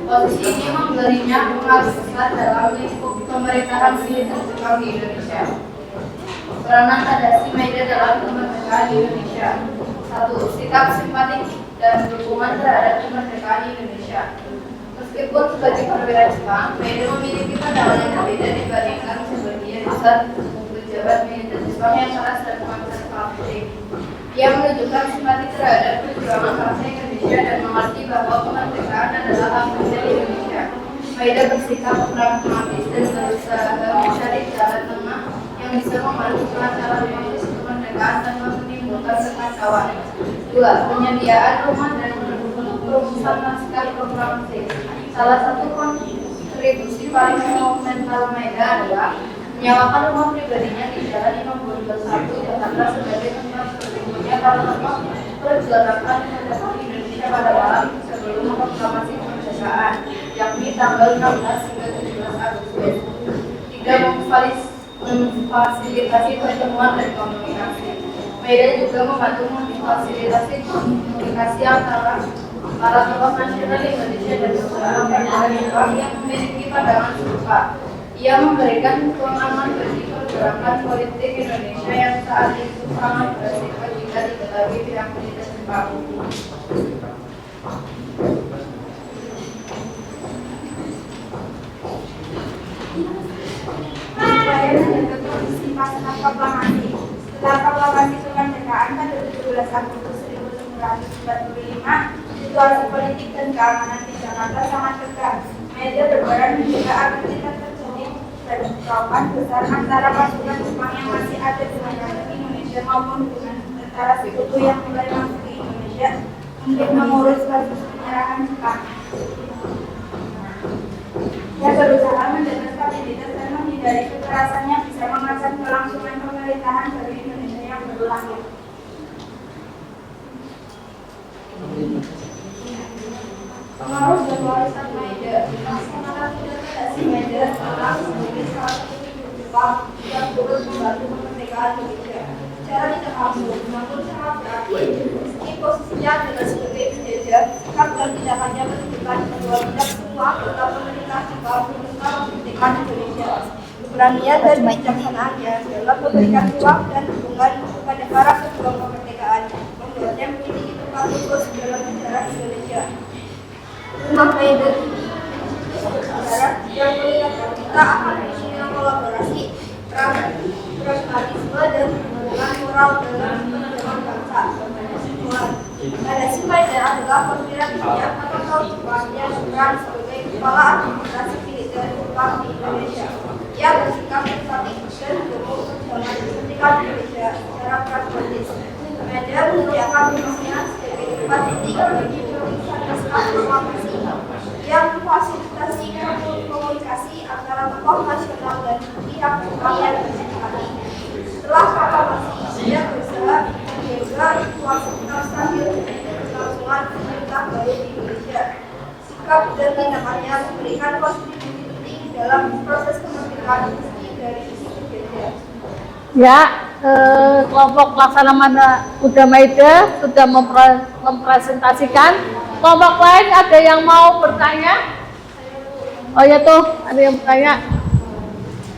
D: Posisi ini memberinya pengaruh besar dalam lingkup pemerintahan militer Jepang di Indonesia. Peranan Tadasi Maida dalam kemerdekaan Indonesia. 1. Sikap simpatik dan dukungan terhadap kemerdekaan Indonesia. Meskipun sebagai perwira Jepang, Maida memiliki pandangan yang berbeda dibandingkan sebagian besar pejabat militer Jepang yang keras dan konservatif. Ia menunjukkan simpati terhadap perjuangan bangsa Indonesia dan mengerti bahwa kemerdekaan adalah hak milik Indonesia. Maida bersikap pragmatis dan berusaha mencari jalan tengah yang bisa memajukan cara proses kemerdekaan tanpa menimbulkan kekacauan. 2. Penyediaan rumah dan perumusan naskah proklamasi. Salah satu kontribusi paling monumental Maida adalah menyewakan rumah pribadinya di Jalan Imam Bonjol 1, Jakarta sebagai tempat berkumpulnya para tokoh perjuangan kemerdekaan Indonesia pada malam sebelum proklamasi kemerdekaan, yakni tanggal 16 hingga 17 Agustus. 3. Memfasilitasi pertemuan dan komunikasi. Maida juga membantu memfasilitasi komunikasi antara para tokoh nasional Indonesia dan beberapa perwakilan Jepang yang memiliki pandangan serupa. Ia memberikan pengalaman bagi pergerakan politik Indonesia yang saat itu sangat beresiko jika diketahui pihak militer Jepang. Upaya menjaga kondisi pelaksanaan proklamasi. Setelah proklamasi kemerdekaan pada 17 Agustus 1945, situasi politik dan keamanan di Jakarta sangat tegang. Media berperan menjaga agar tidak terjadi bentrokan besar antara pasukan Jepang yang masih ada di masyarakat Indonesia maupun dengan tentara sekutu yang mulai masuk ke Indonesia untuk mengurus kasus penyerahan Jepang. Dia berusaha menjaga stabilitas dan menghindari kekerasan yang bisa mengancam kelangsungan pemerintahan dari Indonesia yang baru lahir. Pengaruh dan warisan Maida. Melaksanakan implementasi Maida adalah sebagai salah satu figur Jepang yang turut membantu kemerdekaan Indonesia. Secara tidak langsung maupun secara beraktif, meski posisinya adalah sebagai penjajah, sikap dan tindakannya menunjukkan bahwa tidak semua anggota pemerintah Jepang menerima kemerdekaan Indonesia. Keberanian dan bijaksanaannya dalam memberikan ruang dan dukungan kepada para pejuang kemerdekaan membuatnya memiliki tempat khusus dalam sejarah Indonesia. Rumah Maida sejarah yang melihat kita akan dengan kolaborasi, pragmatisme dan hubungan moral dalam perjuangan bangsa. Legasi Maida adalah perwira dunia atau tahun Jepang yang berperan sebagai kepala administrasi militer Jepang di Indonesia. Ia bersikap empati dan mendukung perjuangan kemerdekaan Indonesia secara pragmatis. Maida menyediakan fungsinya sebagai tempat titik bagi naskah proklamasi yang memfasilitasi komunikasi antara tokoh nasional dan pihak Jepang yang bersepakat. Setelah proklamasi, ia berusaha menjaga situasi stabil dan kelangsungan pemerintah baru di Indonesia. Sikap dan tindakannya memberikan kontribusi penting dalam proses kemerdekaan meski dari sisi berbeda.
A: Ya, kelompok pelaksana Muda Maida sudah mempresentasikan. Kelompok lain ada yang mau bertanya? Oh ya tuh, ada yang bertanya.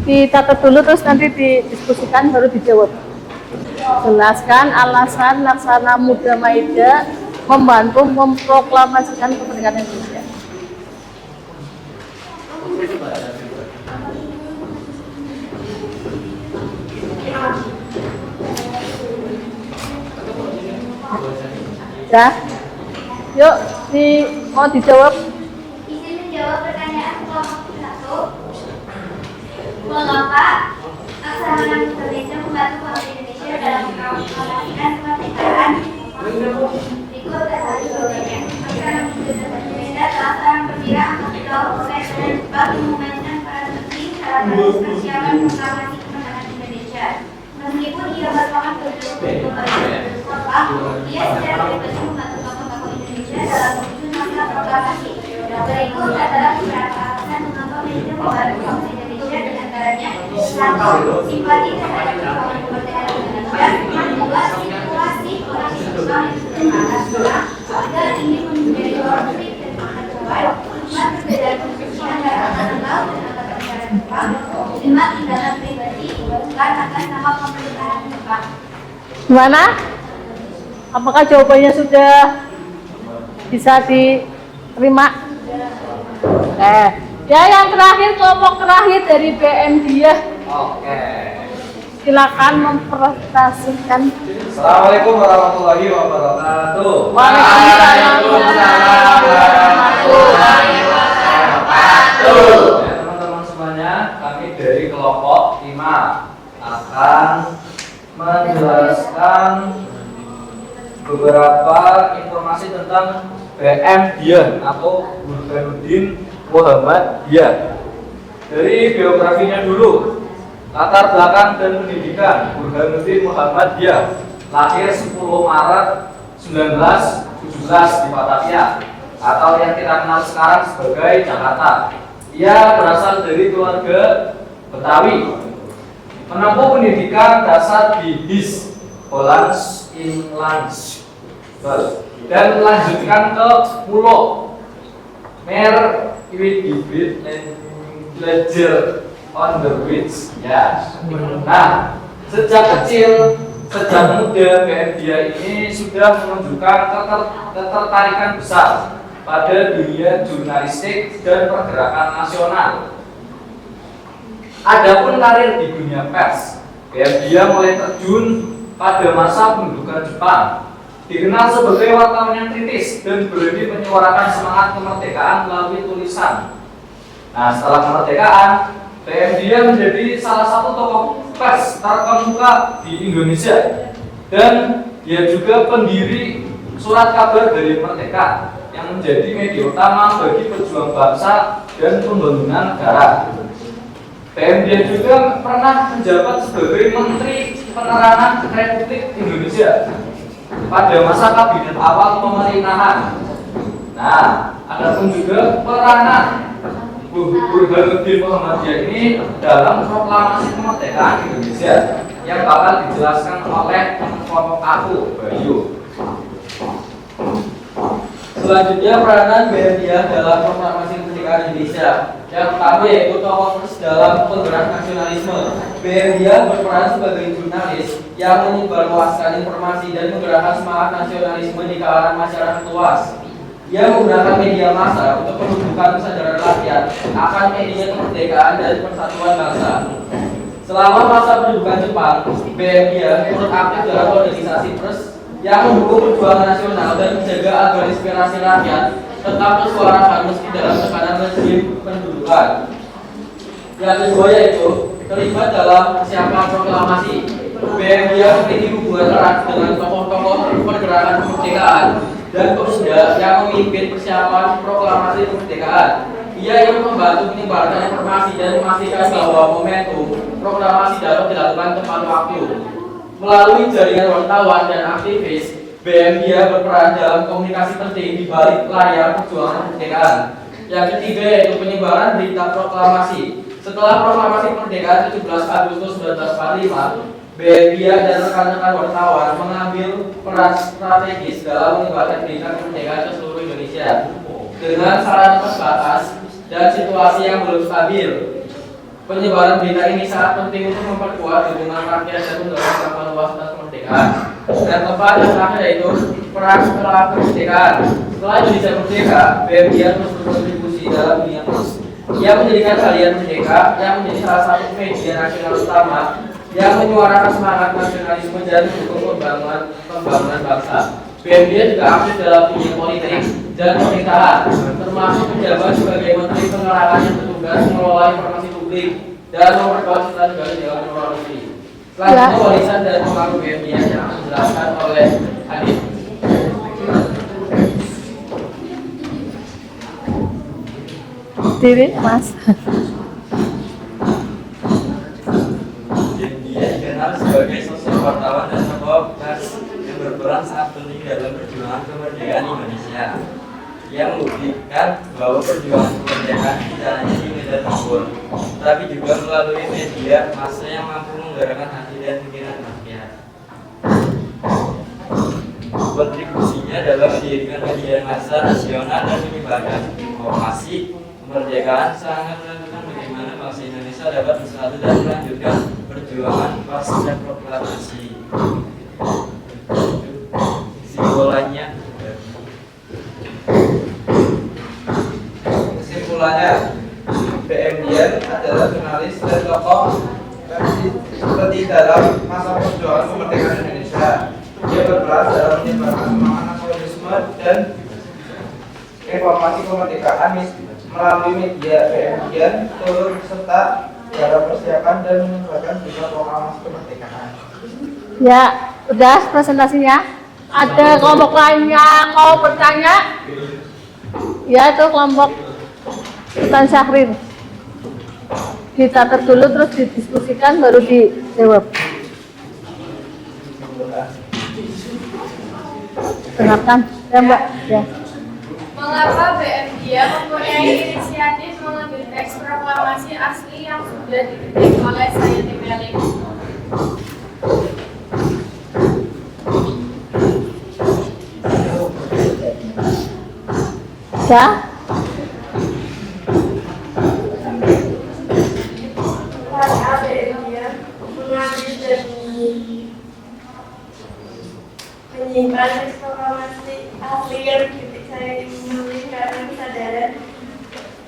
A: Dicatat dulu terus nanti didiskusikan baru dijawab. Jelaskan alasan Laksana Muda Maida membantu memproklamasikan kemerdekaan Indonesia. Ya, yuk mau dijawab.
J: Izin menjawab pertanyaan kelompok 1. Mengapa Laksana Muda Maida membantu pemerintah Indonesia dalam memproklamasikan kemerdekaan? Berikut data jawabannya. Laksana Muda Maida adalah seorang perwira angkatan laut profesional Jepang yang memainkan peran penting dalam proses persiapan proklamasi kemerdekaan Indonesia. Meskipun ia merupakan berjuang kota, ia secara pribadi membantu tokoh-tokoh Indonesia dalam menyusun naskah proklamasi. Berikut adalah beberapa alasan mengapa Maida membantu bangsa Indonesia, di antaranya 1. Simpati terhadap perjuangan kemerdekaan Indonesia. 2. Sirkulasi orang Jepang yang sudah sangat kurang. 3. Ingin menjadi konflik dan persatuan. 4. Perbedaan posisi antara angkatan laut dan angkatan darat Jepang. 5. Tindakan pribadi bukan atas nama pemerintahan Jepang.
A: Gimana? Apakah jawabannya sudah bisa diterima? Ya yang terakhir, kelompok terakhir dari BM dia.
H: Oke.
A: Silakan mempresentasikan.
F: Assalamualaikum warahmatullahi wabarakatuh.
A: Waalaikumsalam warahmatullahi wabarakatuh.
F: Ya, teman-teman semuanya, kami dari kelompok 5 akan menjelaskan beberapa informasi tentang BM Dian atau Burhanuddin Muhammad Dian. Dari biografinya dulu, latar belakang dan pendidikan. Burhanuddin Muhammad Dian lahir 10 Maret 1917 di Batavia atau yang kita kenal sekarang sebagai Jakarta. Ia berasal dari keluarga Betawi. Menempuh pendidikan dasar di His Hollands Inlands dan melanjutkan ke Pulau Merwedibit Ledger on the Beach. Ya. Nah, sejak kecil, sejak muda, BM Dia ini sudah menunjukkan ketertarikan besar pada dunia jurnalistik dan pergerakan nasional. Adapun karir di dunia pers, Dia mulai terjun pada masa pendudukan Jepang. Dikenal sebagai wartawan yang kritis dan berani menyuarakan semangat kemerdekaan melalui tulisan. Nah, setelah kemerdekaan, Dia menjadi salah satu tokoh pers terkemuka di Indonesia. Dan dia juga pendiri Surat Kabar dari Merdeka yang menjadi media utama bagi pejuang bangsa dan pembangunan negara. Dia juga pernah menjabat sebagai Menteri Penerangan Republik Indonesia pada masa kabinet awal pemerintahan. Nah, ada pun juga peranan Burhanuddin Muhammadiyah ini dalam proklamasi kemerdekaan Indonesia yang bakal dijelaskan oleh kelompok aku, Bayu.
H: Selanjutnya peranan BMIA dalam proklamasi kemerdekaan Indonesia. Yang pertama yaitu tokoh dalam penggerak nasionalisme. BMIA berperan sebagai jurnalis yang menyebarluaskan informasi dan menggerakkan semangat nasionalisme di kalangan masyarakat luas. Ia menggunakan media massa untuk menunjukkan kesadaran rakyat akan media kemerdekaan dan persatuan bangsa. Selama masa pendudukan Jepang, BMIA turut aktif dalam organisasi pers yang mendukung perjuangan nasional dan menjaga agar inspirasi rakyat tetap tersuarakan meski dalam tekanan rezim pendudukan. Yang kedua yaitu terlibat dalam persiapan proklamasi. BMIA memiliki hubungan erat dengan tokoh-tokoh pergerakan kemerdekaan dan pemuda yang memimpin persiapan proklamasi kemerdekaan. Ia yang membantu menyebarkan informasi dan memastikan bahwa momentum proklamasi dapat dilakukan tepat waktu. Melalui jaringan wartawan dan aktivis, BMIA berperan dalam komunikasi penting di balik layar perjuangan kemerdekaan. Yang ketiga yaitu penyebaran berita proklamasi. Setelah proklamasi kemerdekaan 17 Agustus 1945, BMIA dan rekan-rekan wartawan mengambil peran strategis dalam menyebarkan berita kemerdekaan ke seluruh Indonesia dengan sarana terbatas dan situasi yang belum stabil. Penyebaran berita ini sangat penting untuk memperkuat dukungan rakyat dan mendorong kampanye luas tentang kemerdekaan. Dan keempat yang terakhir yaitu peran setelah kemerdekaan. Setelah Indonesia merdeka, BMIA terus berkontribusi dalam dunia pers. Ia mendirikan Harian Merdeka yang menjadi salah satu media nasional utama yang menyuarakan semangat nasionalisme dan mendukung pembangunan bangsa. BMIA juga aktif dalam dunia politik dan pemerintahan, termasuk menjabat sebagai Menteri Penerangan yang bertugas mengelola informasi publik dan memperkuat citra negara di dalam luar negeri. Selanjutnya warisan dan pengaruh BMIA yang akan dijelaskan oleh Adit.
A: Diri, Mas.
H: Dikenal sebagai sosok wartawan dan tokoh pers yang berperan sangat penting dalam perjuangan kemerdekaan Indonesia. Ia membuktikan bahwa perjuangan kemerdekaan tidak hanya di medan tempur, tapi juga melalui media massa yang mampu menggerakkan hati dan pikiran rakyat. Kontribusinya dalam mendirikan media massa nasional dan menyebarkan informasi kemerdekaan sangat menentukan bagaimana bangsa Indonesia dapat bersatu dan melanjutkan perjuangan pasca proklamasi. Kesimpulannya, BMIA adalah jurnalis dan tokoh seperti dalam masa perjuangan kemerdekaan Indonesia. Dia berperan dalam menyebarkan semangat nasionalisme dan informasi kemerdekaan melalui media. BMIA turut serta dalam persiapan dan menyebarkan berita proklamasi kemerdekaan.
A: Ya, udah presentasinya. Ada kelompok lainnya mau bertanya? Ya, itu kelompok Sultan Syahrir. Dicatat dulu terus didiskusikan baru dijawab. Dengarkan, ya Mbak. Ya.
D: Mengapa BMIA mempunyai inisiatif mengambil teks proklamasi asli yang sudah diketik oleh Sayyidi Melik?
A: Ya.
J: Karena BMIA mengambil dan menyimpan teks proklamasi asli yang diketik Sayyidi Melik karena kesadaran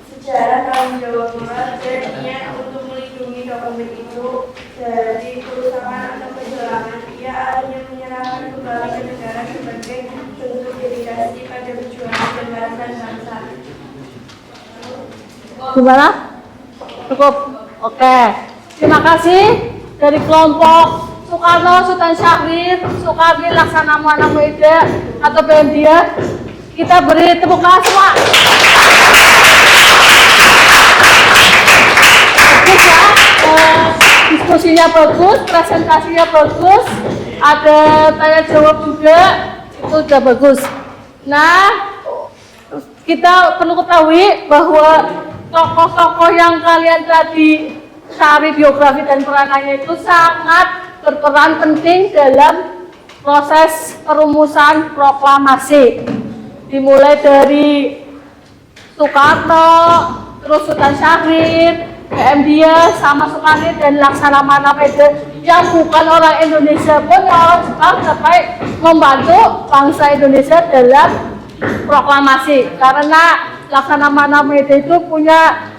J: sejarah tanggung jawab moral dan niat untuk melindungi
D: dokumen itu dari kerusakan atau kehilangan, ia hanya menyerahkan kembali ke negara sebagai bentuk dedikasi pada perjuangan pembebasan bangsa.
A: Gimana? Cukup? Oke. Terima kasih dari kelompok Soekarno, Sultan Syahrir, Soekarni, Laksana Muana Muida atau PMDIA. Kita beri tepuk tangan semua. Bagus ya, diskusinya bagus, presentasinya bagus, ada tanya jawab juga, itu sudah bagus. Nah, kita perlu ketahui bahwa tokoh-tokoh yang kalian tadi cari biografi dan peranannya itu sangat berperan penting dalam proses perumusan proklamasi. Dimulai dari Soekarno, terus Sultan Syahrir, PMDIA, sama Soekarni dan Laksana Muana Muida yang bukan orang Indonesia pun orang Jepang sampai membantu bangsa Indonesia dalam proklamasi, karena Laksana Muana Muida itu punya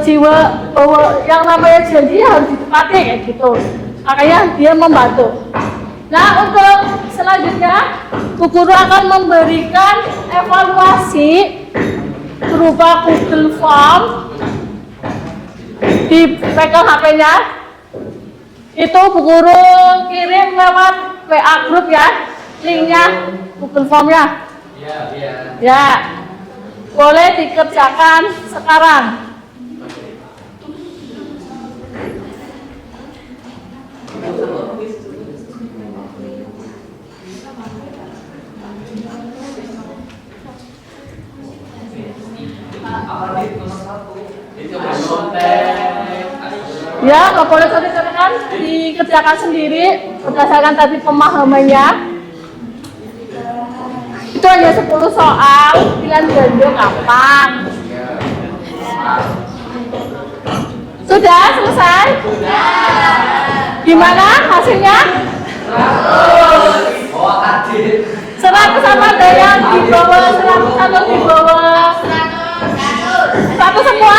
A: jiwa bahwa yang namanya janji harus ditepati kayak gitu, makanya dia membantu. Nah, untuk selanjutnya Bu Guru akan memberikan evaluasi berupa Google Form, dipegang HP-nya, itu Bu Guru kirim lewat WA grup ya, linknya Google Form-nya. Ya, boleh dikerjakan sekarang. Ya, nggak boleh kan, dikerjakan sendiri berdasarkan tadi pemahamannya. Itu hanya 10 soal, pilihan ganda gampang. Sudah selesai? Gimana hasilnya? 100 sama ada yang di bawah 100 atau di bawah 100 semua?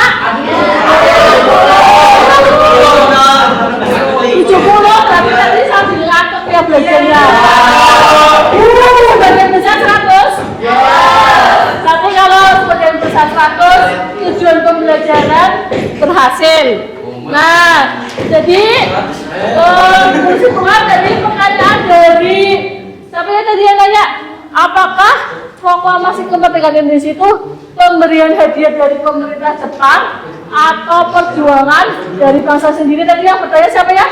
A: 70, berarti tadi sambil ngantuk ya belajarnya. Sebagian besar 100? Tapi kalau sebagian besar 100, tujuan pembelajaran berhasil. Nah, jadi kesimpulan dari pertanyaan dari siapa ya tadi yang nanya, apakah proklamasi kemerdekaan Indonesia itu pemberian hadiah dari pemerintah Jepang atau perjuangan dari bangsa sendiri? Tadi yang bertanya siapa ya?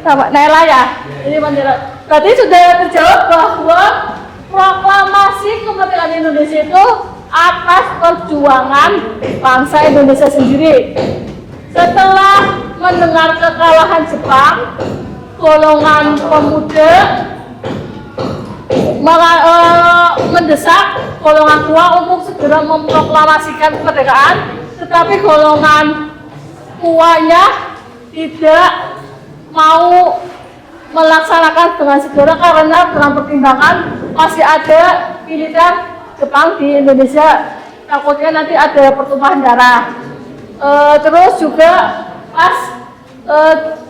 A: Sama Naila ya. Ini Mandira. Berarti sudah terjawab bahwa proklamasi kemerdekaan Indonesia itu atas perjuangan bangsa Indonesia sendiri. Setelah mendengar kekalahan Jepang, golongan pemuda mendesak golongan tua untuk segera memproklamasikan kemerdekaan, tetapi golongan tuanya tidak mau melaksanakan dengan segera karena dengan pertimbangan masih ada militer Jepang di Indonesia, takutnya nanti ada pertumpahan darah. Terus juga pas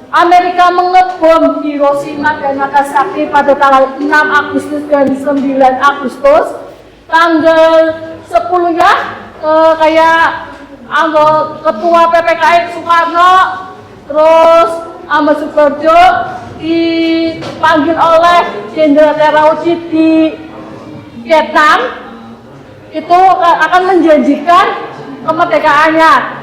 A: Amerika mengebom Hiroshima dan Nagasaki pada tanggal 6 Agustus dan 9 Agustus, tanggal 10-nya kayak ketua PPKI Soekarno, terus Ahmad Subarjo dipanggil oleh Jenderal Terauchi di Vietnam, itu akan menjanjikan kemerdekaannya.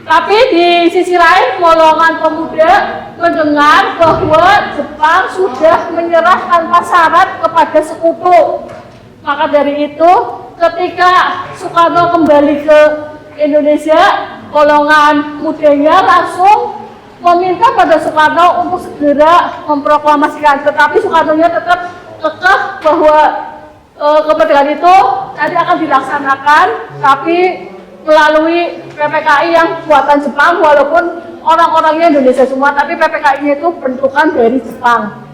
A: Tapi di sisi lain, golongan pemuda mendengar bahwa Jepang sudah menyerah tanpa syarat kepada sekutu. Maka dari itu, ketika Soekarno kembali ke Indonesia, golongan mudanya langsung meminta pada Soekarno untuk segera memproklamasikan. Tetapi Soekarno-nya tetap kekeh bahwa kemerdekaan itu nanti akan dilaksanakan, tapi melalui PPKI yang buatan Jepang, walaupun orang-orangnya Indonesia semua, tapi PPKI-nya itu bentukan dari Jepang.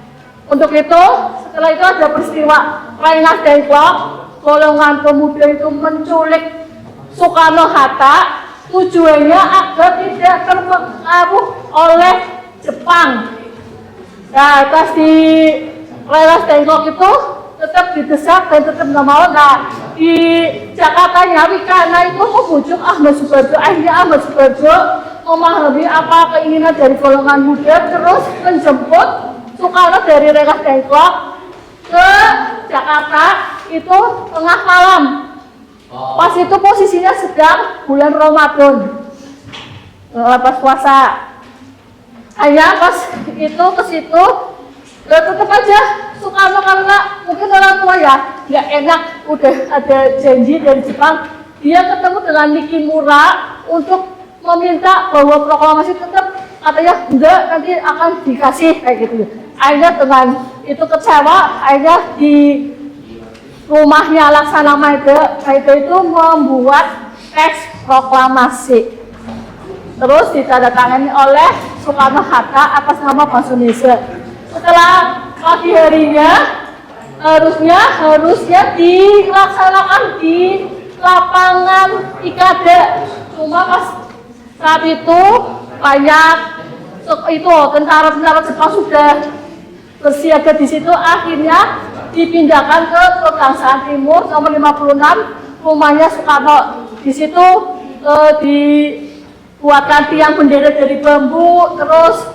A: Untuk itu, setelah itu ada peristiwa Rengas Dengklok, golongan pemuda itu menculik Soekarno-Hatta, tujuannya agar tidak terpengaruh oleh Jepang. Nah, pas di Lelas Dengklok itu tetap didesak dan tetap nggak mau. Nah, di Jakartanya Wikana itu membujuk Ahmad Subarjo. Akhirnya Ahmad Subarjo memahami apa keinginan dari golongan muda, terus menjemput Soekarno dari Lelas Dengklok ke Jakarta itu tengah malam. Pas itu posisinya sedang bulan Ramadan, lepas puasa. Hanya pas itu ke situ, tetap aja Soekarno karena mungkin orang tua ya nggak enak, udah ada janji dari Jepang, dia ketemu dengan Nikimura untuk meminta bahwa proklamasi tetap, katanya enggak, nanti akan dikasih kayak gitu. Akhirnya dengan itu kecewa, akhirnya di rumahnya Laksana Maeda itu membuat teks proklamasi, terus ditandatangani oleh Soekarno-Hatta atas nama Bangsa Indonesia. Setelah pagi harinya harusnya dilaksanakan di lapangan Ikada, cuma pas saat itu banyak tentara-tentara Jepang sudah bersiaga di situ, akhirnya dipindahkan ke Kebangsaan Timur nomor 56, rumahnya Soekarno. Di situ dibuatkan tiang bendera dari bambu, terus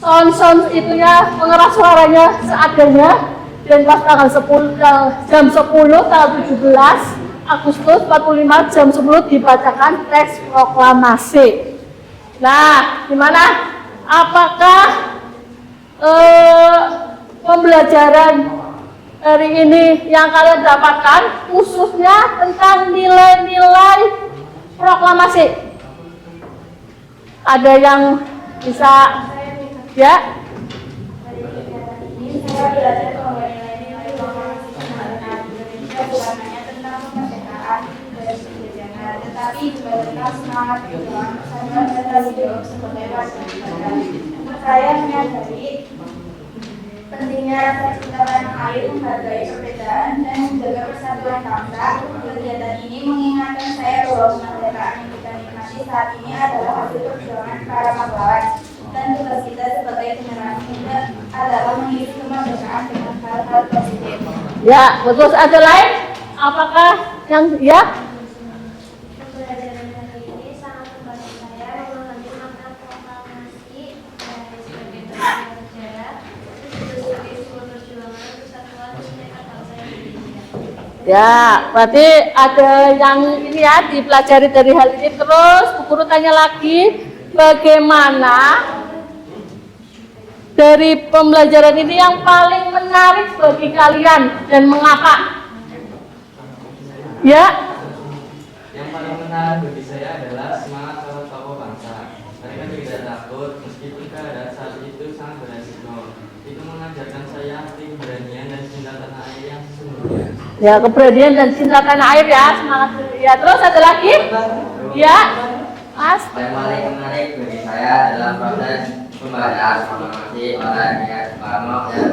A: sound itunya pengeras suaranya seadanya, dan pas tanggal 10 jam 10 tanggal 17 Agustus 45 jam 10 dibacakan teks proklamasi. Nah, gimana? Apakah pembelajaran hari ini yang kalian dapatkan khususnya tentang nilai-nilai proklamasi? Ada yang bisa ya?
J: Saya belajar bahwa nilai-nilai proklamasi bukan hanya tentang kemerdekaan dari penjajahan, tetapi juga tentang semangat perjuangan bersama dan tanggung jawab sebagai warga negara. Saya menyadari pentingnya rasa cinta tanah air, menghargai perbedaan, dan menjaga persatuan bangsa. Kegiatan ini mengingatkan saya bahwa kemerdekaan yang kita nikmati saat ini adalah hasil perjuangan para pahlawan, dan tugas kita sebagai generasi muda adalah mengisi kemerdekaan dengan hal-hal positif.
A: Ya, betul. Ada lain? Apakah yang ya?
J: Pembelajaran hari ini sangat membantu saya memahami makna proklamasi sebagai sejarah, sebagai sebuah perjuangan persatuan dan bangsa Indonesia.
A: Ya, berarti ada yang ini ya dipelajari dari hal ini. Terus Bu Guru tanya lagi, bagaimana dari pembelajaran ini yang paling menarik bagi kalian dan mengapa? Ya.
H: Yang paling menarik bagi saya adalah semangat para tokoh bangsa. Mereka tidak takut meskipun keadaan saat itu sangat beresiko. Itu mengajarkan saya arti keberanian dan cinta tanah air yang sesungguhnya.
A: Ya, keberanian dan cinta tanah air ya, semangat. Ya, terus ada lagi? Ya, Mas.
H: Yang paling menarik bagi saya adalah proses pembacaan proklamasi oleh Soekarno yang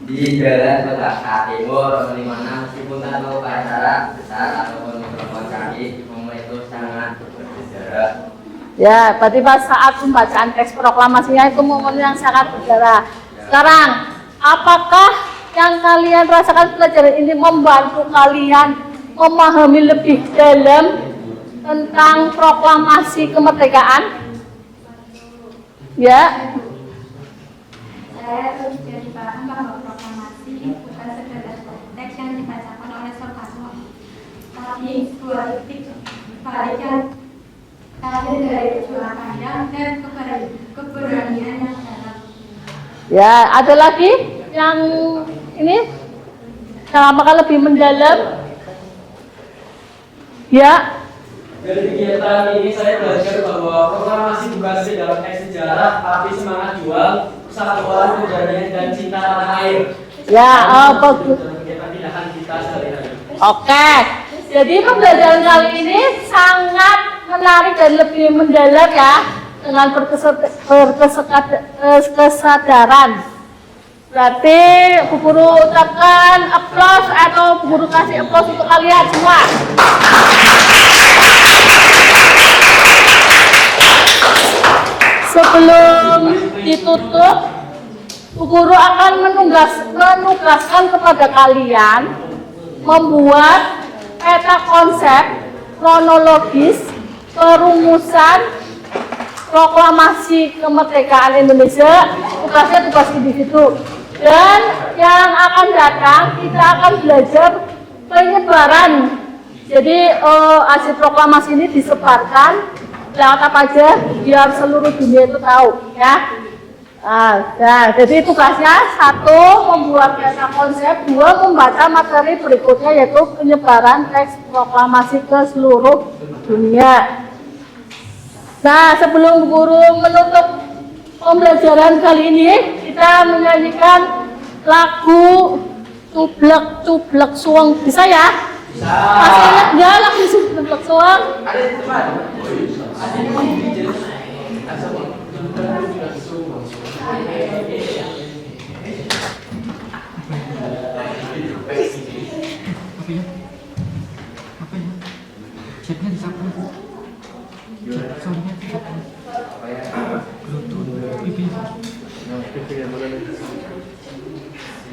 H: di Jalan Jakarta Timur 56, meskipun tanpa upacara besar ataupun mikrofon kaki, momen itu sangat bersejarah.
A: Ya, berarti pas saat pembacaan teks proklamasinya itu momen yang sangat bersejarah. Sekarang, apakah yang kalian rasakan pelajaran ini membantu kalian memahami lebih dalam tentang proklamasi kemerdekaan? Ya.
J: Saya terus jadi paham bahwa proklamasi bukan sekedar teks yang dibacakan oleh Soekarno, tapi sebuah titik balik yang lahir dari perjuangan panjang dan keberanian yang dalam.
A: Ya, ada lagi yang ini apakah lebih mendalam? Ya.
E: Dari kegiatan ini saya belajar bahwa proklamasi bukan sekedar teks sejarah, tapi semangat juang, persatuan, keberanian, dan cinta tanah air.
A: Ya, bagus.
E: Kegiatan tindakan kita sehari-hari.
A: Oke, jadi pembelajaran kali ini sangat menarik dan lebih mendalam ya, dengan berkesadaran. Berarti Bu Guru ucapkan aplaus atau Bu Guru kasih aplaus untuk kalian semua. Sebelum ditutup, Bu Guru akan menugaskan kepada kalian membuat peta konsep kronologis perumusan proklamasi kemerdekaan Indonesia. Tugasnya tugas di situ. Dan yang akan datang kita akan belajar penyebaran. Jadi hasil proklamasi ini disebarkan lewat apa aja biar seluruh dunia itu tahu, ya. Jadi tugasnya 1 membuat peta konsep, 2 membaca materi berikutnya yaitu penyebaran teks proklamasi ke seluruh dunia. Nah, sebelum Guru menutup pembelajaran kali ini, kita menyanyikan lagu Cublek Suweng. Bisa ya? Bisa. Masih ingat nggak lagu Cublek Suweng?
E: Ada di teman.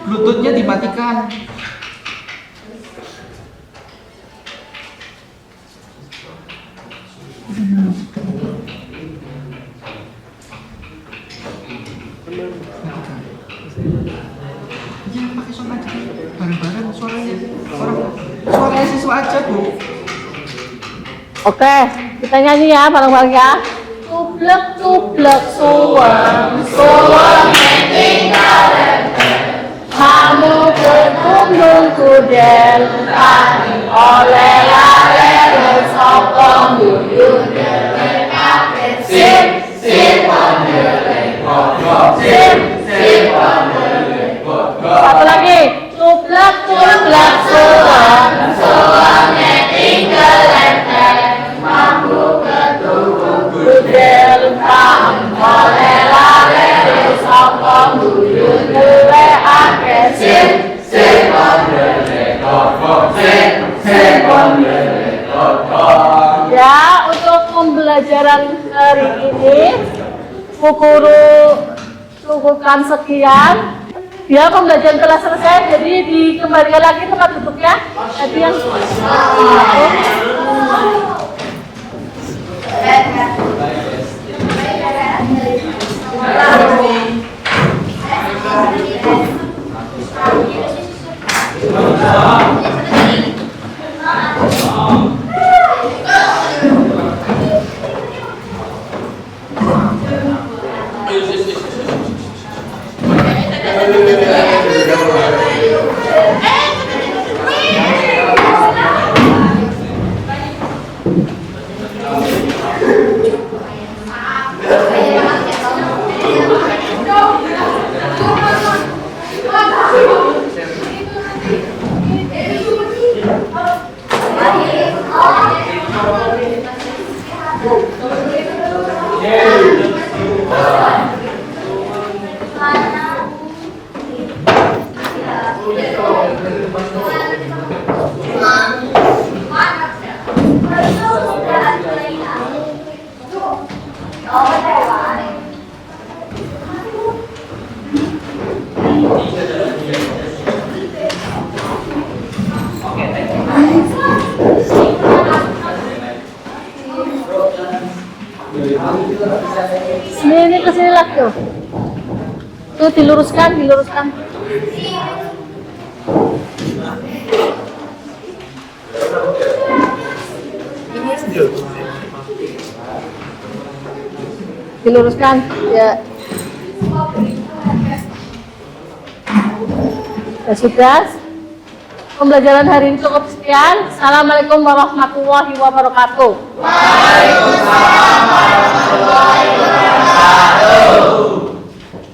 I: Bluetoothnya dimatikan. Ya pakai suara aja, bareng-bareng suaranya siswa aja, Bu.
A: Oke, kita nyanyi ya bareng-bareng ya. Cublek suweng, suweng tinggal kamu berkunjung kudel, tani oleh lare sokong buyut dereng akhir sip pandereng kodok sip pandereng kodok. Satu lagi, cublek suweng, suwengnya tinggal mampu ketubung kudel, tani oleh lare sokong buyut dereng akhir sip pandereng kodok sip pandereng kodok. Ya, untuk pembelajaran hari ini Bu Guru cukupkan sekian. Ya, pembelajaran telah selesai, jadi dikembalikan lagi tempat duduknya. Tadi yang Ini kesini lagi tuh. Tuh diluruskan. Diluruskan, ya. Ya sudah. Pembelajaran hari ini cukup sekian. Assalamualaikum warahmatullahi wabarakatuh. Waalaikumsalam.